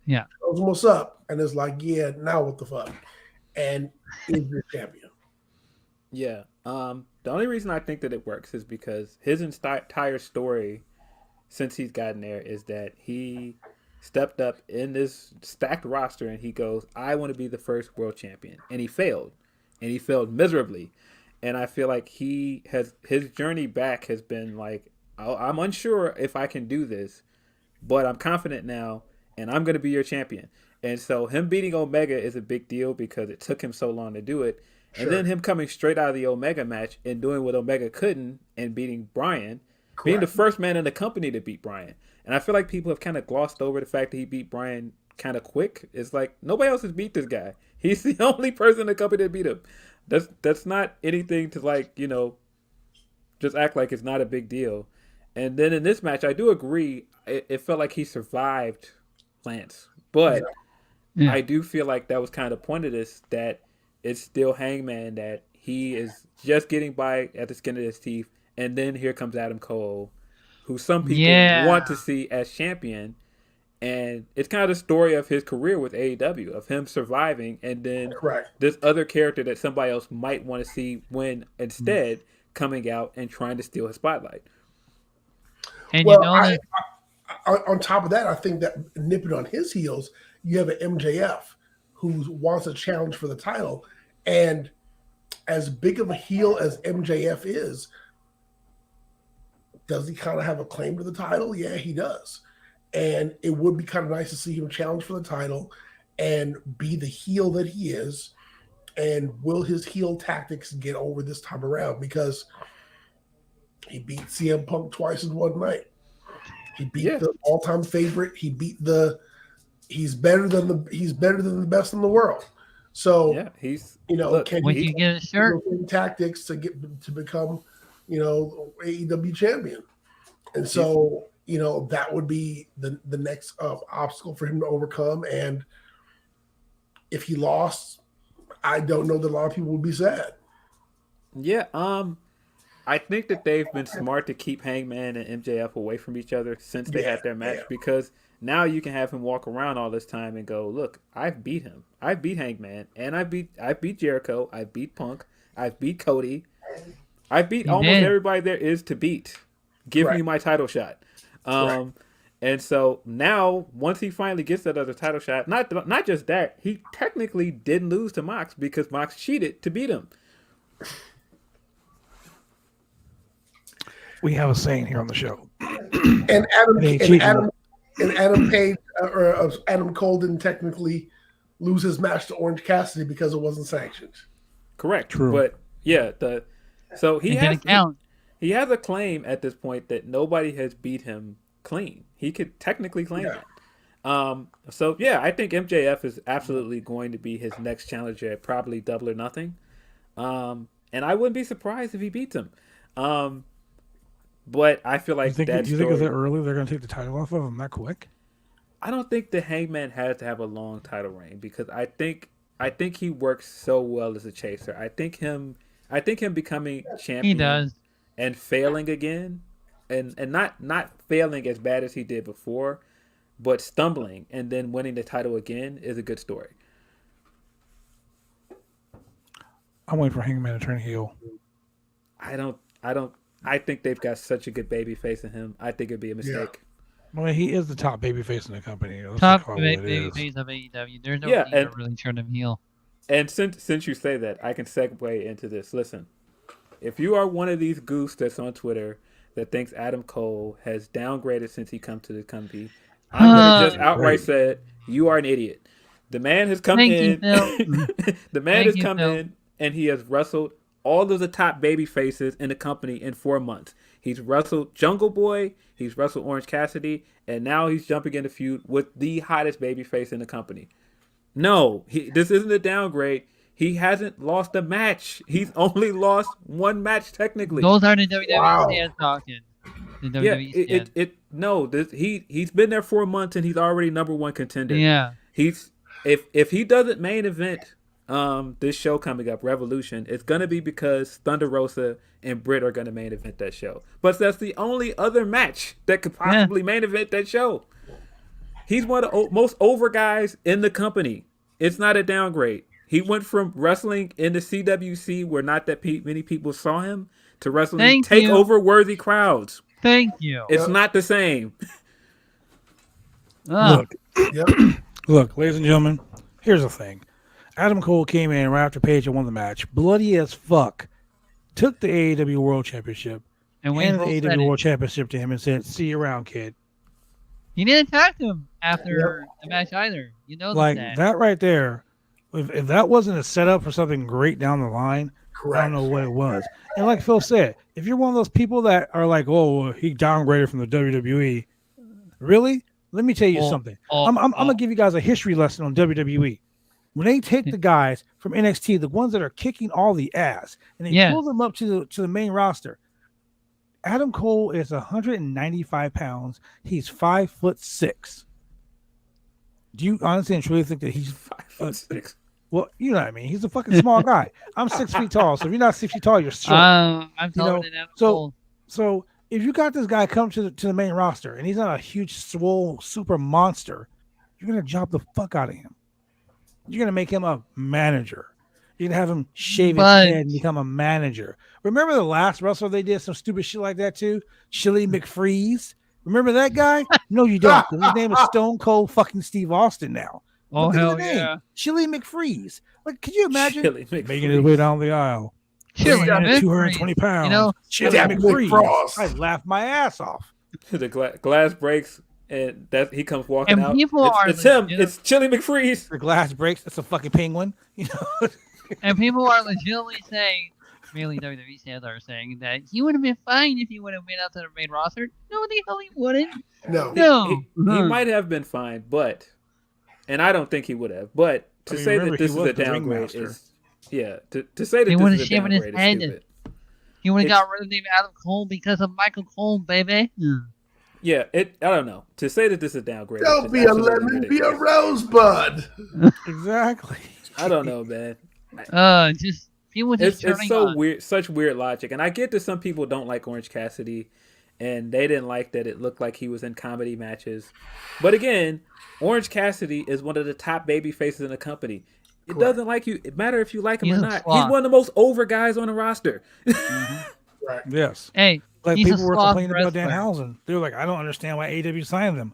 Yeah. Tells them what's up. And it's like, yeah, now what the fuck? And is your champion. Yeah. The only reason I think that it works is because his entire story since he's gotten there is that he stepped up in this stacked roster and he goes, I want to be the first world champion. And he failed. And he failed miserably. And I feel like his journey back has been like, I'm unsure if I can do this, but I'm confident now, and I'm going to be your champion. And so him beating Omega is a big deal because it took him so long to do it. Sure. And then him coming straight out of the Omega match and doing what Omega couldn't and beating Bryan, correct, being the first man in the company to beat Bryan. And I feel like people have kind of glossed over the fact that he beat Bryan kind of quick. It's like nobody else has beat this guy. He's the only person in the company that beat him. That's not anything to just act like it's not a big deal. And then in this match, I do agree. It felt like he survived Lance, but I do feel like that was kind of the point of this, that it's still Hangman, that he is just getting by at the skin of his teeth. And then here comes Adam Cole, who some people want to see as champion. And it's kind of the story of his career with AEW, of him surviving, and then this other character that somebody else might want to see win instead coming out and trying to steal his spotlight. And on top of that, I think that nipping on his heels, you have an MJF who wants a challenge for the title. And as big of a heel as MJF is, does he kind of have a claim to the title? Yeah, he does. And it would be kind of nice to see him challenge for the title and be the heel that he is. And will his heel tactics get over this time around? Because he beat CM Punk twice in one night. He beat the all-time favorite. He's better than the best in the world. So can he get a shirt? Tactics to become, AEW champion. And so that would be the next obstacle for him to overcome. And if he lost, I don't know that a lot of people would be sad. Yeah, I think that they've been smart to keep Hangman and MJF away from each other since they had their match, because now you can have him walk around all this time and go, look, I've beat him. I beat Hangman, and I beat Jericho. I beat Punk. I beat Cody. I beat almost everybody there is to beat. Give me my title shot. And so now, once he finally gets that other title shot, not just that, he technically didn't lose to Mox because Mox cheated to beat him. We have a saying here on the show. And And Adam Page or Adam Cole didn't technically lose his match to Orange Cassidy because it wasn't sanctioned. Correct. True. But yeah, so he It has didn't count. he has a claim at this point that nobody has beat him clean. He could technically claim that. So yeah, I think MJF is absolutely going to be his next challenger at probably Double or Nothing. And I wouldn't be surprised if he beats him. But I feel like You think it's that early? They're going to take the title off of him that quick? I don't think the Hangman has to have a long title reign because I think he works so well as a chaser. I think him becoming champion He does. and failing again, and not failing as bad as he did before, but stumbling and then winning the title again is a good story. I'm waiting for Hangman to turn heel. I think they've got such a good baby face in him. I think it'd be a mistake. Well, he is the top baby face in the company. Let's Top call it what it baby is. face of AEW. There's no Yeah, need to and- really turn him heel. And since you say that, I can segue into this. Listen, if you are one of these goofs that's on Twitter that thinks Adam Cole has downgraded since he come to the company, I'm gonna just outright say it. You are an idiot. The man has come Thank you, in. Phil. The man Thank has you, come Phil. in and he has wrestled all of the top baby faces in the company in 4 months. He's wrestled Jungle Boy, he's wrestled Orange Cassidy, and now he's jumping in a feud with the hottest baby face in the company. No, this isn't a downgrade. He hasn't lost a match. He's only lost one match technically. Those are the WWE Wow. stands talking. The Yeah, WWE stand. he's been there 4 months and he's already number one contender. Yeah. He's if he doesn't main event this show coming up, Revolution, it's gonna be because Thunder Rosa and Britt are gonna main event that show. But that's the only other match that could possibly main event that show. He's one of the most over guys in the company. It's not a downgrade. He went from wrestling in the CWC where not that many people saw him to wrestling Thank you. takeover worthy crowds. Thank you. It's not the same. Oh, Yep. Look, ladies and gentlemen, here's the thing. Adam Cole came in right after Page and won the match, bloody as fuck, took the AEW World Championship, and Wayne handed the Bull said AEW it. World Championship to him and said, see you around, kid. He didn't talk to him after the match either. You know Like, that. that right there, if that wasn't a setup for something great down the line, Correct. I don't know what it was. And like Phil said, if you're one of those people that are like, oh, he downgraded from the WWE, really? Let me tell you something. I'm going to give you guys a history lesson on WWE. When they take the guys from NXT, the ones that are kicking all the ass, and they pull them up to the main roster, Adam Cole is 195 pounds. He's 5'6". Do you honestly and truly think that he's 5'6"? Well, you know what I mean. He's a fucking small guy. I'm 6 feet tall, so if you're not 6 feet tall, you're short. I'm You know, taller than Adam so- Cole. So if you got this guy come to the main roster and he's not a huge, swole, super monster, you're gonna job the fuck out of him. You're gonna make him a manager. You're gonna have him shave his But- head and become a manager. Remember the last wrestler they did some stupid shit like that too? Chili McFreeze. Remember that guy? No, you don't. 'Cause his name is Stone Cold fucking Steve Austin now. Oh, Look at the hell name. yeah. Chili McFreeze. Like, could you imagine Chili McFreeze. making his way down the aisle? Chili Weighing in at McFreeze. 220 pounds. You know, Chili Jack McFreeze. McFrost. I laughed my ass off. The glass breaks and that he comes walking And out. people it's, are it's him. legit- It's Chili McFreeze. The glass breaks. It's a fucking penguin. You know. and people are legitimately saying, mainly WWE fans are saying that he would have been fine if he would have been out to the main roster. No, the hell he wouldn't. No. No. He might have been fine, but, and I don't think he would have. But to I mean, say remember, that this he is was a the downgrade ringmaster. is, yeah. To say that He this would've is a shaven his downgrade is head. stupid. He would have It's- got rid of the name Adam Cole because of Michael Cole, baby. Yeah, I don't know. To say that this is a downgrade. is Don't just be a absolutely lemon, be a ridiculous. rosebud. Exactly. I don't know, man. Just people just It's turning so on. weird, such weird logic. And I get that some people don't like Orange Cassidy, and they didn't like that it looked like he was in comedy matches. But again, Orange Cassidy is one of the top baby faces in the company. It doesn't like you. It matter if you like him He's or a not. sloth. He's one of the most over guys on the roster. Right. Yes. Hey, Like he's a people were sloth complaining about wrestler. Danhausen. They were like, I don't understand why AEW signed them.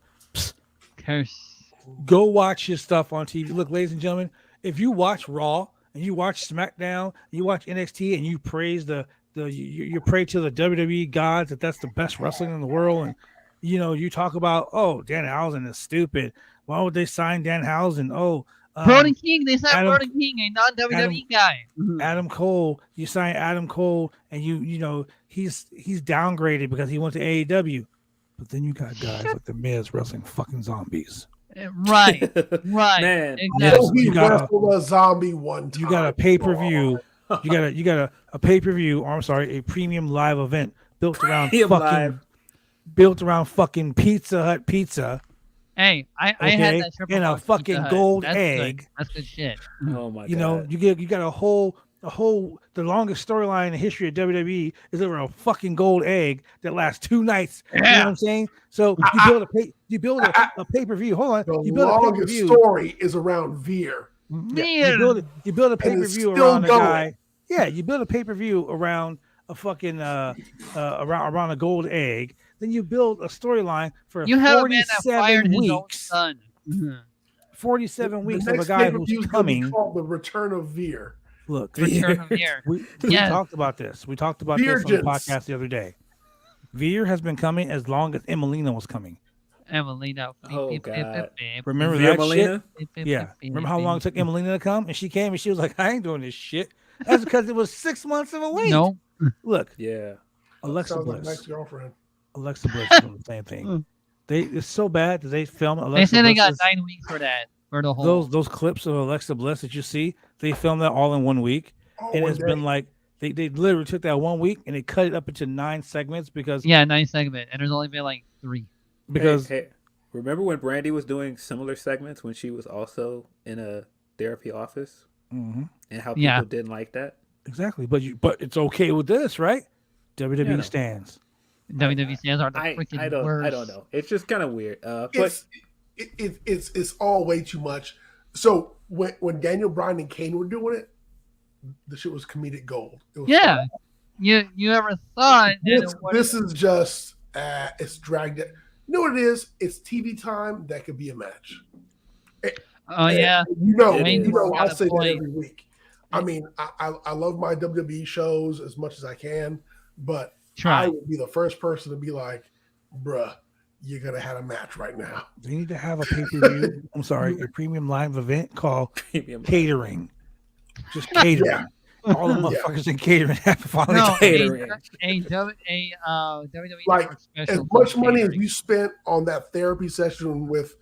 Curse. Go watch his stuff on TV. Look, ladies and gentlemen, if you watch Raw and you watch SmackDown, and you watch NXT, and you praise you pray to the WWE gods that that's the best wrestling in the world, and you talk about, oh, Danhausen is stupid. Why would they sign Danhausen? Oh, Brody King, they signed Adam- Brody King, a non-WWE guy. Adam Cole, you sign Adam Cole, and he's downgraded because he went to AEW. But then you got guys like the Miz wrestling fucking zombies. Right. Man. Exactly. He You got wrestled a zombie one time. You got a pay-per-view. You got a pay-per-view, or I'm sorry, a premium live event built around fucking Pizza Hut pizza. Hey, I had that triple and a box fucking Pizza Hut. gold That's egg. Good. That's good shit. Oh my god. You got the longest storyline in the history of WWE is over a fucking gold egg that lasts 2 nights. You know what I'm saying? So you build a pay-per-view. Hold on. The You build a longest pay-per-view. story is around Veer. Yeah, you build a pay-per-view still around a going. guy. Yeah, you build a pay-per-view around a fucking around a gold egg. Then you build a storyline for You have a man that 47 fired his own weeks. son. 47 weeks The of a next guy pay-per-view who's is gonna be coming. called The Return of Veer. Look, Return of Veer. we Yeah. talked about this. We talked about this on the Veergence. podcast the other day. Veer has been coming as long as Emelina was coming. Emelina. Oh, God. Remember Veer that Molina? shit? Yeah. Remember how long it took Emelina to come? And she came and she was like, I ain't doing this shit. That's because it was 6 months of a wait. No. Look, Yeah. Alexa Sounds like Bliss. my girlfriend. Alexa Bliss is doing the same thing. It's so bad that they film Alexa They said they got Bliss's- 9 weeks for that. For the whole. those clips of Alexa Bliss that you see, they filmed that all in 1 week. Oh, And one it's day. been like they literally took that 1 week and they cut it up into 9 segments because Yeah, 9 segment, and there's only been like 3. Hey, remember when Brandy was doing similar segments when she was also in a therapy office Mhm. and how people Yeah. didn't like that? Exactly, but it's okay with this, right? WWE Yeah, no. stands. WWE stands are the I freaking don't worst. I don't know. It's just kind of weird. But It's all way too much. So when Daniel Bryan and Kane were doing it, the shit was comedic gold. It was Yeah. You ever thought that This is just it's dragged. You know what it is? It's TV time that could be a match. Oh yeah. It is. I say that Point. every week. I mean, I love my WWE shows as much as I can, but I Try. would be the first person to be like, bruh, you're gonna have a match right now. They need to have a pay-per-view. I'm sorry, a premium live event called catering. Just catering. Yeah. All the motherfuckers in catering have to finally No, catering. a WWE Like, Network special As much money as catering. you spent on that therapy session with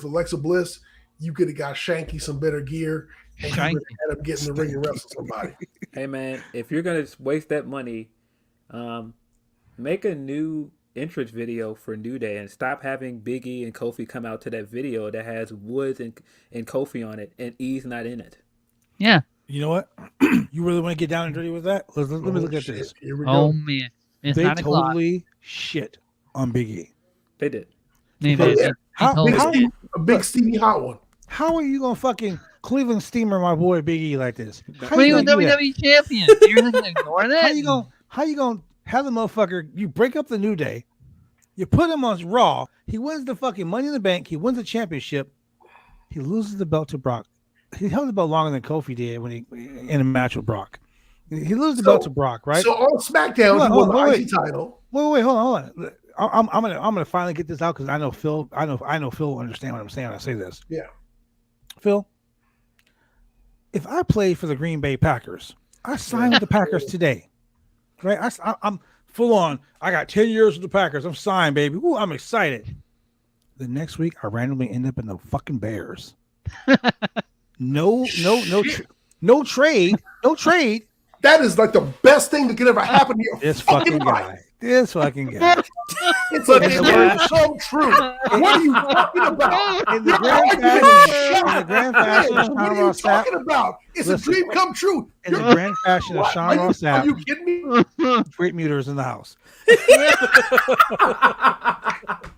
Alexa Bliss, you could have got Shanky some better gear and you Shanky. would have had him get in the ring and wrestle somebody. Hey man, if you're gonna waste that money, make a new entrance video for New Day and stop having Big E and Kofi come out to that video that has Woods and Kofi on it and E's not in it. Yeah. You know what? You really want to get down and dirty with that? Let me look at this. Here we Oh go. man. It's They 9 o'clock. totally shit on Big E. They did. They Oh, did. yeah. They How- told how- us. A big steamy hot one. How are you gonna fucking Cleveland steamer my boy Big E like this? How But he you was gonna do that? WWE champion. You're gonna ignore that? How you gonna have the motherfucker? You break up the New Day, you put him on Raw. He wins the fucking Money in the Bank. He wins the championship. He loses the belt to Brock. He held the belt longer than Kofi did when he in a match with Brock. He loses the belt to Brock, right? So on SmackDown, he Hold won on, the wait. IC title. Wait, hold on. I'm gonna finally get this out because I know Phil. I know Phil will understand what I'm saying when I say this. Yeah. Phil, if I played for the Green Bay Packers, I signed with the Packers today, right? I'm full on. I got 10 years with the Packers. I'm signed, baby. Ooh, I'm excited. The next week, I randomly end up in the fucking Bears. No trade. That is like the best thing that could ever happen to your This fucking life. guy. This fucking guy. It's a dream come true. What are you talking about? In the You're grand arguing fashion, shot. in the grand fashion of What Sean are you Ross Sapp, talking about? It's Listen. a dream come true. in the grand fashion of What? Sean Ross Are you Sapp, kidding me? great muters in the house.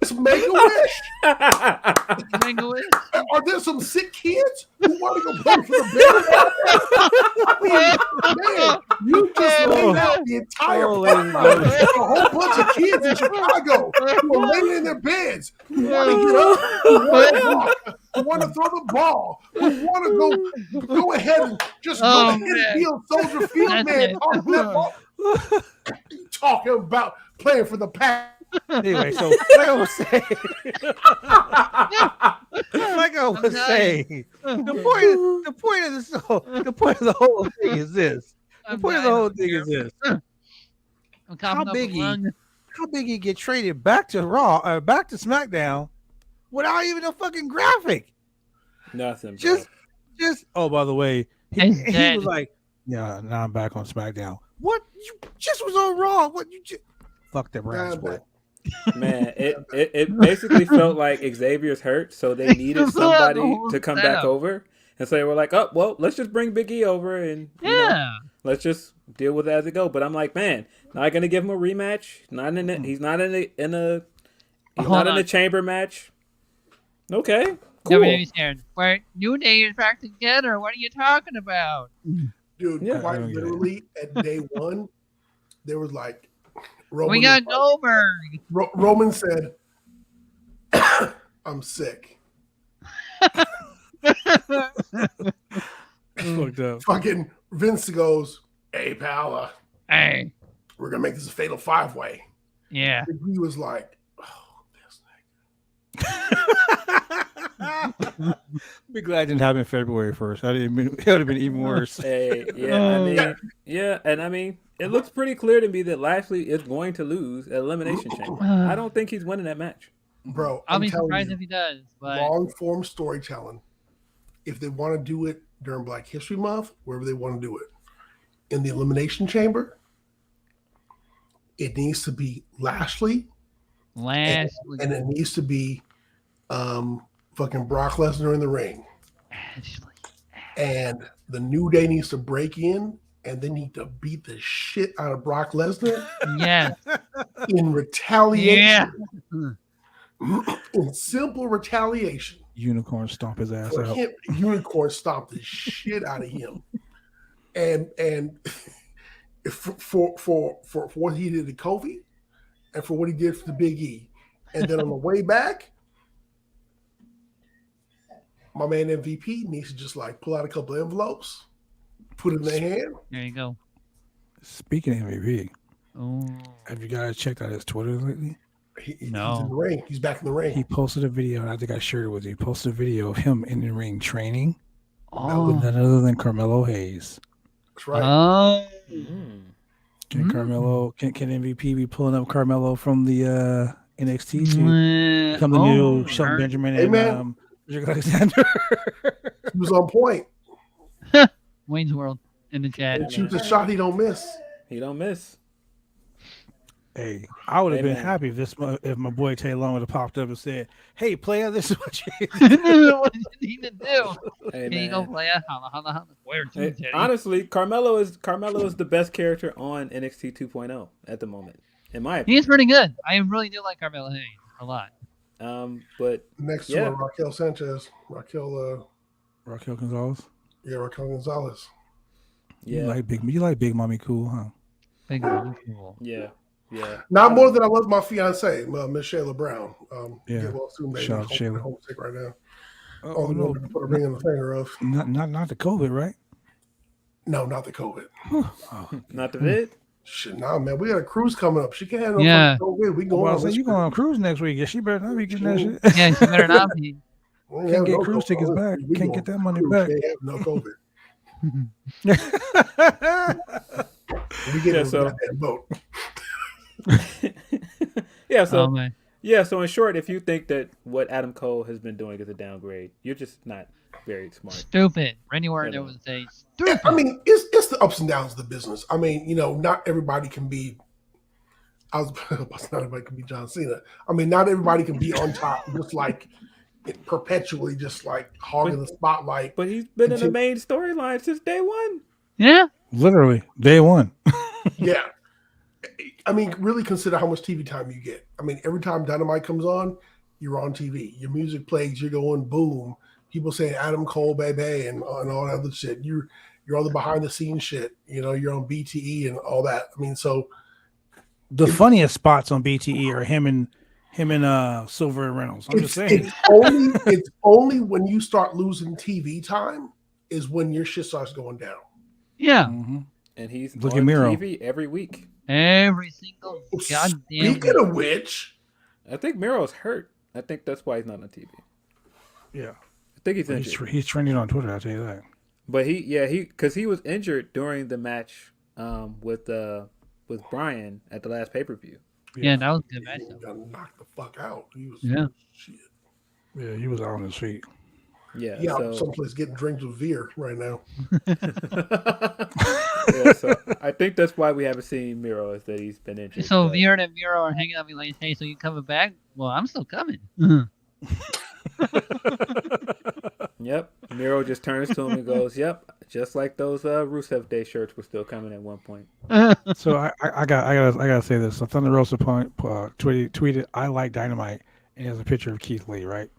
It's make a wish. English. Are there some sick kids who want to go play for the Bears? I mean, man, you just laid out the entire ladies and plot. gentlemen. A whole bunch of kids in Chicago who are laying in their beds, who want to get up, who want to walk, who want to throw the ball, who want to go ahead and just go ahead man. and be on Soldier Field, That's man. it. Talk that ball. talking about playing for the Pack. Anyway, so like I was saying, the point of the whole thing is this. I'm The point of the dying whole over thing here. is this. I'm How coughing up a lung. Big he get traded back to Raw or back to SmackDown without even a fucking graphic? Nothing. Bro. Just oh, by the way, he was like, yeah, now I'm back on SmackDown. What? You just was on Raw. What you just fuck that brand split. Man, it basically felt like Xavier's hurt, so they needed somebody to come back over. And so they were like, oh, well, let's just bring Big E over and you know, let's just deal with it as it go. But I'm like, man, not gonna give him a rematch. He's not in a chamber match. Okay, cool. Where New Day is back together. What are you talking about? Dude, quite literally at day one, there was like Roman. We got Goldberg. Roman said, I'm sick. Fucking Vince goes, hey, pal, Hey. we're going to make this a fatal 5-way. Yeah. And he was like, oh, this nigga. Be glad it didn't happen February 1st. It would have been even worse. Hey, and I mean, it looks pretty clear to me that Lashley is going to lose at Elimination Chamber. I don't think he's winning that match. Bro, I'll be surprised if he does. But long-form storytelling, if they want to do it during Black History Month, wherever they want to do it, in the Elimination Chamber, it needs to be Lashley. And it needs to be fucking Brock Lesnar in the ring. Ashley. And the New Day needs to break in and they need to beat the shit out of Brock Lesnar. Yes. In retaliation. Yeah. In simple retaliation. Unicorn stomp his ass out. Unicorn stomp the shit out of him. And for what he did to Kofi and for what he did for the Big E. And then on the way back, my man MVP needs to just like pull out a couple of envelopes, put it in their hand. There you go. Speaking of MVP, oh, have you guys checked out his Twitter lately? He's in the ring. He's back in the ring. He posted a video, and I think I shared it with you. He posted a video of him in the ring training with none other than Carmelo Hayes. That's right. Oh. Can MVP be pulling up Carmelo from the NXT to become the new Shelton Benjamin and Richard Alexander? He was on point. Wayne's World in the chat. He shoots a shot he don't miss. He don't miss. Hey, I would have been happy if my boy Tay Long would have popped up and said, "Hey, player, this is what you need to do." Hey, Here you go, player. Holla. Where to, hey, honestly, Carmelo is the best character on NXT 2.0 at the moment, in my opinion. He's pretty good. I really do like Carmelo Hayes a lot. But next to Raquel Sanchez, Raquel Gonzalez. Yeah, Raquel Gonzalez. Yeah, you like Big Mommy Cool, huh? Big Mommy Cool. Yeah. Not more than I love my fiance, Miss Shayla Brown. Shout out Shayla. Homesick right now. No, put a ring in the finger of. Not the COVID, right? No, not the COVID. Not the vid. Shit, nah, man. We got a cruise coming up. She can't have no COVID. We going. Well, you going on a cruise next week? Yeah, she better not be getting that shit. Yeah, she better not be. Can't get cruise tickets back. Can't get that money back. They have no COVID. We get that boat. So in short, if you think that what Adam Cole has been doing is a downgrade, you're just not very smart. Stupid. Randy Orton was a stupid. I mean, it's the ups and downs of the business. I mean, not everybody can be. Not everybody can be John Cena. I mean, not everybody can be on top, just like perpetually, just like hogging the spotlight. But he's been in the main storyline since day one. Yeah, literally day one. Yeah. I mean, really consider how much TV time you get. I mean, every time Dynamite comes on, you're on TV. Your music plays, you're going boom. People saying Adam Cole, baby, and all that other shit. You're on the behind the scenes shit. You're on BTE and all that. I mean, so the funniest spots on BTE are him and Silver and Reynolds. I'm just saying. It's only when you start losing TV time is when your shit starts going down. Yeah. Mm-hmm. and he's Look on at Miro. TV every week. Every single goddamn Speaking week. of which, I think Miro's hurt. I think that's why he's not on TV. Yeah. I think he's injured. He's trending on Twitter, I'll tell you that. But because he was injured during the match with Brian at the last pay-per-view. Yeah, that was a good match. he got knocked the fuck out. He was shit. Yeah, he was out on his feet. Yeah, Yeah, so, someplace getting drinks with Veer right now. yeah, so I think that's why we haven't seen Miro, is that he's been injured. So but- Veer and Miro are hanging out, be like, "Hey, so you coming back?" Well, I'm still coming. Yep, Miro just turns to him and goes, "Yep, just like those Rusev Day shirts were still coming at one point." So I gotta say this. So Thunder Rosa tweeted, "I like Dynamite," and there's a picture of Keith Lee, right?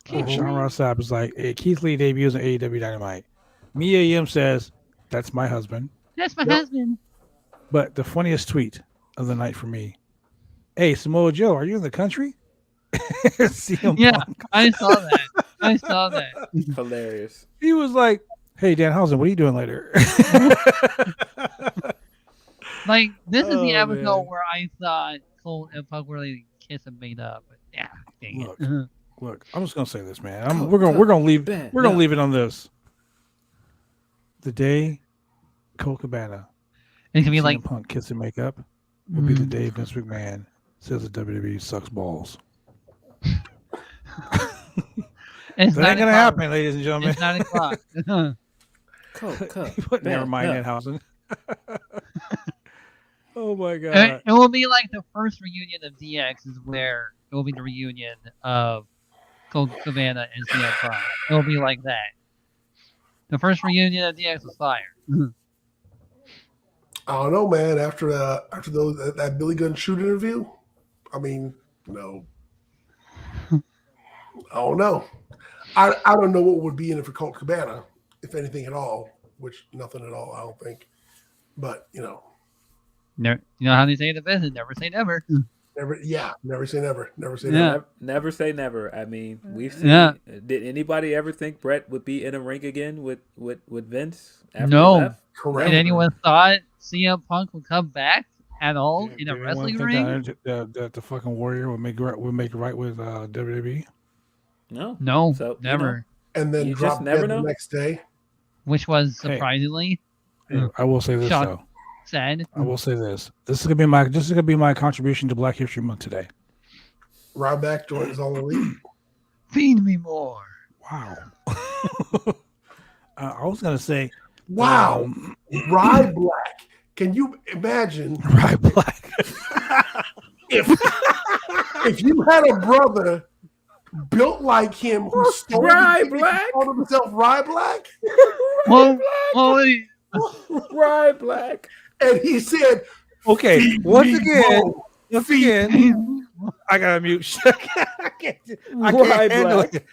Sean Ross Sapp is like, hey, Keith Lee debuts on AEW Dynamite. Mia Yim says, "That's my husband." That's my husband. But the funniest tweet of the night for me, "Hey, Samoa Joe, are you in the country?" CM Yeah, Punk. I saw that. Hilarious. He was like, "Hey, Danhausen, what are you doing later?" Like, this is the Oh, episode man. where I thought Cole and Punk were really kiss and made up. But yeah, dang it. Look, I'm just gonna say this, man. We're gonna leave it on this. The day Cole Cabana It can be CM like, Punk kiss and make up will be the day Vince McMahon says the WWE sucks balls. it's That ain't gonna happen, ladies and gentlemen. It's 9 o'clock. Never mind, Danhausen. Oh my god! It will be like the first reunion of DX is where it will be the reunion of Cole Cabana and CM Punk. It will be like that. The first reunion of DX was fire. I don't know, man. After that Billy Gunn shoot interview, I mean, no, I don't know. I don't know what would be in it for Colt Cabana, if anything at all. Which nothing at all, I don't think. But Never, you know how they say in the business, never say never. never say never. Never say Yeah. never. Never say never. I mean, we've seen. Yeah. Did anybody ever think Brett would be in a ring again with Vince? After No. he left? Correct. Did anyone thought CM Punk would come back at all in a Did anyone wrestling think ring? that the fucking Warrior would make it right with WWE? No. No, So, never. And then You just drop never dead know. the next day. Which was Hey. surprisingly I will say this Shock. though. sad. I will say this. This is gonna be my contribution to Black History Month today. Ryback joins All Elite. Feed me more. Wow. I was gonna say, Wow, Rye Black. Can you imagine Right Black. if you had a brother built like him who stole Rye the- Black? called himself Rye Black, Well, Rye Black. and he said, Okay, "Feed once me again, more." I gotta mute. I can't Rye handle Black. it.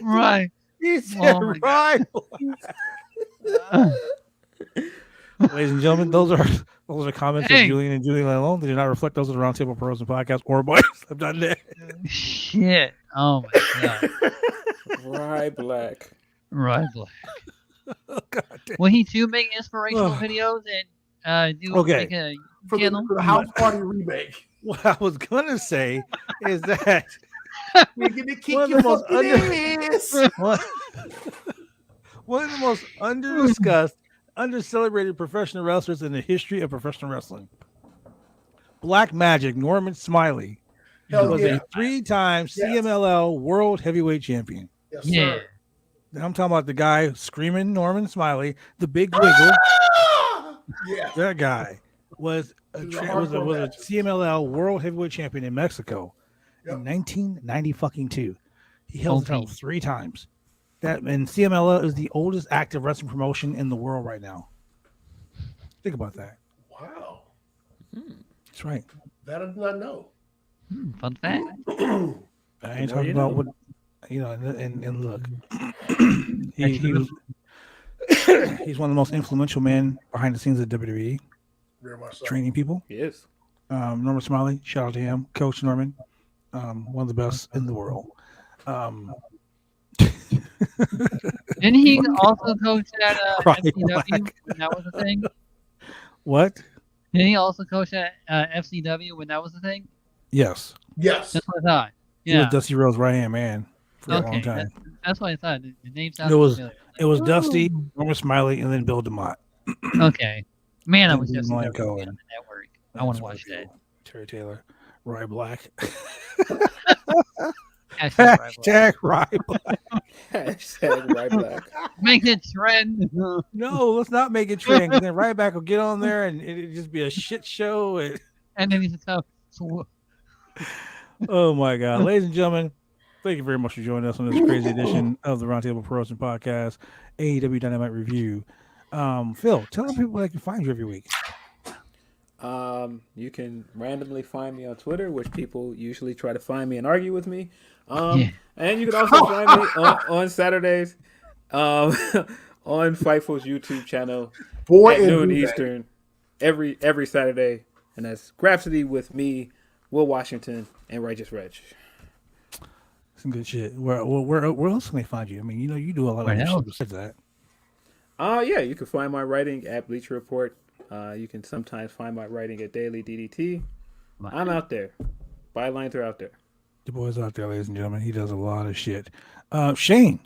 right. He said Oh my Rye Black. Ladies and gentlemen, those are comments Hey. of Julian and Julian alone. They do not reflect those of the Roundtable Pro Wrestling Podcast or Boys. I'm done there. Shit. Oh my god. Rye Black. Right. Black. God damn. Will he too make inspirational videos and do Okay. like a for channel? the House Party remake. What I was gonna say is that We're gonna kick One of your the most fucking ass. one of the most under-discussed, under-celebrated professional wrestlers in the history of professional wrestling. Black Magic, Norman Smiley, Hell was yeah. a 3-time Yes. CMLL World Heavyweight Champion. Yes, Yeah. sir. I'm talking about the guy screaming Norman Smiley, the big wiggle. Ah! Yeah. That guy was a, He was a was hardcore a match. CMLL World Heavyweight Champion in Mexico in 1992. He held the title 3 times. And CMLL is the oldest active wrestling promotion in the world right now. Think about that. Wow. That's right. That I did not know. Fun fact. I ain't The more talking you about know. what and look. he was he's one of the most influential men behind the scenes of WWE, Very much so. training people. He is. Norman Smiley, shout out to him, Coach Norman, one of the best in the world. Didn't he also coach at Right, FCW? Black. That was the thing. What? Did he also coach at FCW when that was the thing? Yes. Yes. That's what I thought. He was Yeah. Dusty Rhodes' right-hand man for a long Okay. time. That's what I thought. The name It sounded was familiar. it was Ooh. Dusty, Norman Smiley, and then Bill DeMott. Okay. Man, I And was just Dean on the Cohen. network. I want to watch that. Terry Taylor, Rye Black. Hashtag Rye Black. Hashtag right black. Make it trend. No, let's not make it trend. 'Cause then Ryback will get on there and it'd just be a shit show. And then he's tough. Oh my God, ladies and gentlemen, thank you very much for joining us on this crazy edition of the Roundtable Pro Wrestling Podcast, AEW Dynamite review. Phil, tell the people where they can find you every week. You can randomly find me on Twitter, which people usually try to find me and argue with me. And you can also find me on Saturdays on Fightful's YouTube channel at noon Eastern every Saturday, and that's Grapsody with me, Will Washington, and Righteous Reg. Some good shit. Where else can they find you? I mean, you do a lot of Where shit else? besides that. Yeah, you can find my writing at Bleacher Report. You can sometimes find my writing at Daily DDT. I'm out there. Bylines are out there. The boy's out there, ladies and gentlemen. He does a lot of shit. Shane,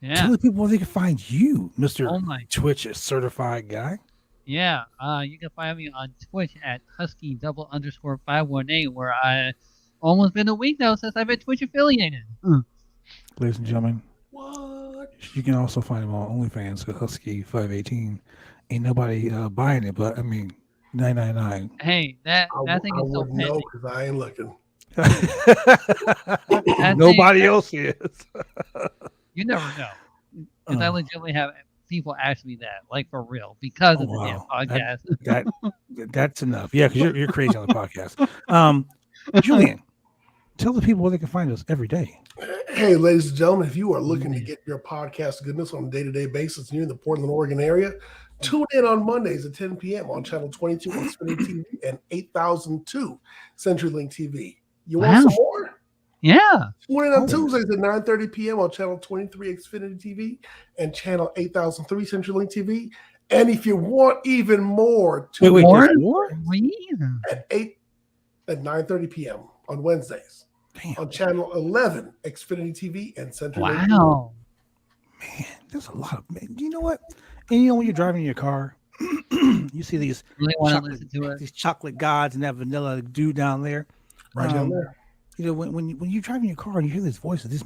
Yeah. tell the people where they can find you, Mr. Oh my. Twitch certified guy. Yeah. You can find me on Twitch at Husky_518, where I almost been a week now since I've been Twitch affiliated. Ladies and gentlemen, What? you can also find him on OnlyFans at Husky518. Ain't nobody buying it, but I mean, $9.99. Hey, that thing is so wouldn't know petty. because I ain't looking. Nobody else is. You never know. Because I legitimately have people ask me that, like for real, because of the damn podcast. That's enough. Yeah, because you're crazy on the podcast. Julian, tell the people where they can find us every day. Hey, ladies and gentlemen, if you are looking to get your podcast goodness on a day-to-day basis and you're in the Portland, Oregon area, tune in on Mondays at 10 p.m. on Channel 22 on Xfinity TV and 8002 CenturyLink TV. You want some more? Yeah. Tune in on Tuesdays at 9:30 p.m. on Channel 23 Xfinity TV and Channel 8003 CenturyLink TV. And if you want even more, tune in More? at 9:30 p.m. on Wednesdays. Damn. On Channel 11 Xfinity TV and CenturyLink. Wow. Man, there's a lot of you know what? And when you're driving in your car, you see these Really want to listen to it? these chocolate gods and that vanilla dude down there. Right down there. You know, when you're driving your car and you hear these voices, these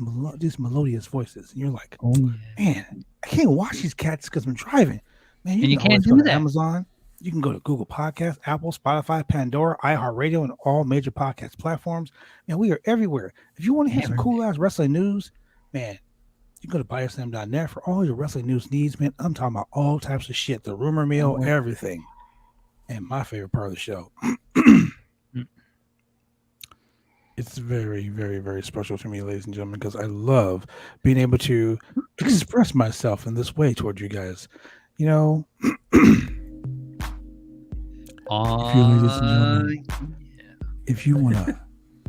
melodious voices, and you're like, Oh, yeah. man, I can't watch these cats because I'm driving. Man, And you can can't always do go to that. Amazon. You can go to Google Podcasts, Apple, Spotify, Pandora, iHeartRadio, and all major podcast platforms. Man, we are everywhere. If you want to hear some cool ass wrestling news, man, you can go to BuySlam.net for all your wrestling news needs. Man, I'm talking about all types of shit, the rumor mill, everything. And my favorite part of the show. It's very, very, very special to me, ladies and gentlemen, because I love being able to express myself in this way toward you guys. You know, if you want to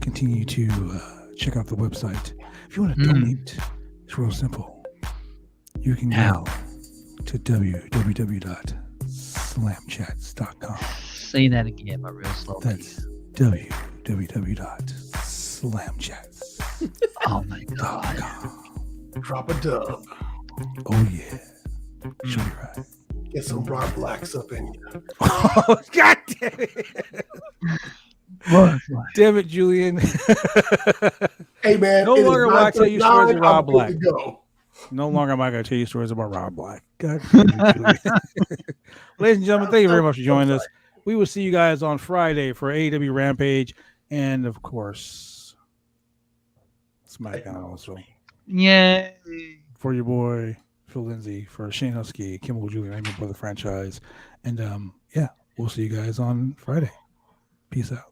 continue to check out the website, if you want to donate, it's real simple. You can go to www.slamchats.com. Say that again, but real slow. That's www.slamchats.com. Oh my god. Drop a dub. Oh yeah. Show you right. Get some Rob Blacks up in you. Oh, God damn it. Damn it, Julian. Hey, man. No longer will I tell you stories of Rob Black. Go. No longer am I going to tell you stories about Rob Black. God damn it, Julian. Ladies and gentlemen, thank you very much for joining us. We will see you guys on Friday for AEW Rampage and, of course, SmackDown also. Yay. For your boy, Phil Lindsey, for Shane Husky, Kimball Julian, I'm your brother franchise. And, yeah, we'll see you guys on Friday. Peace out.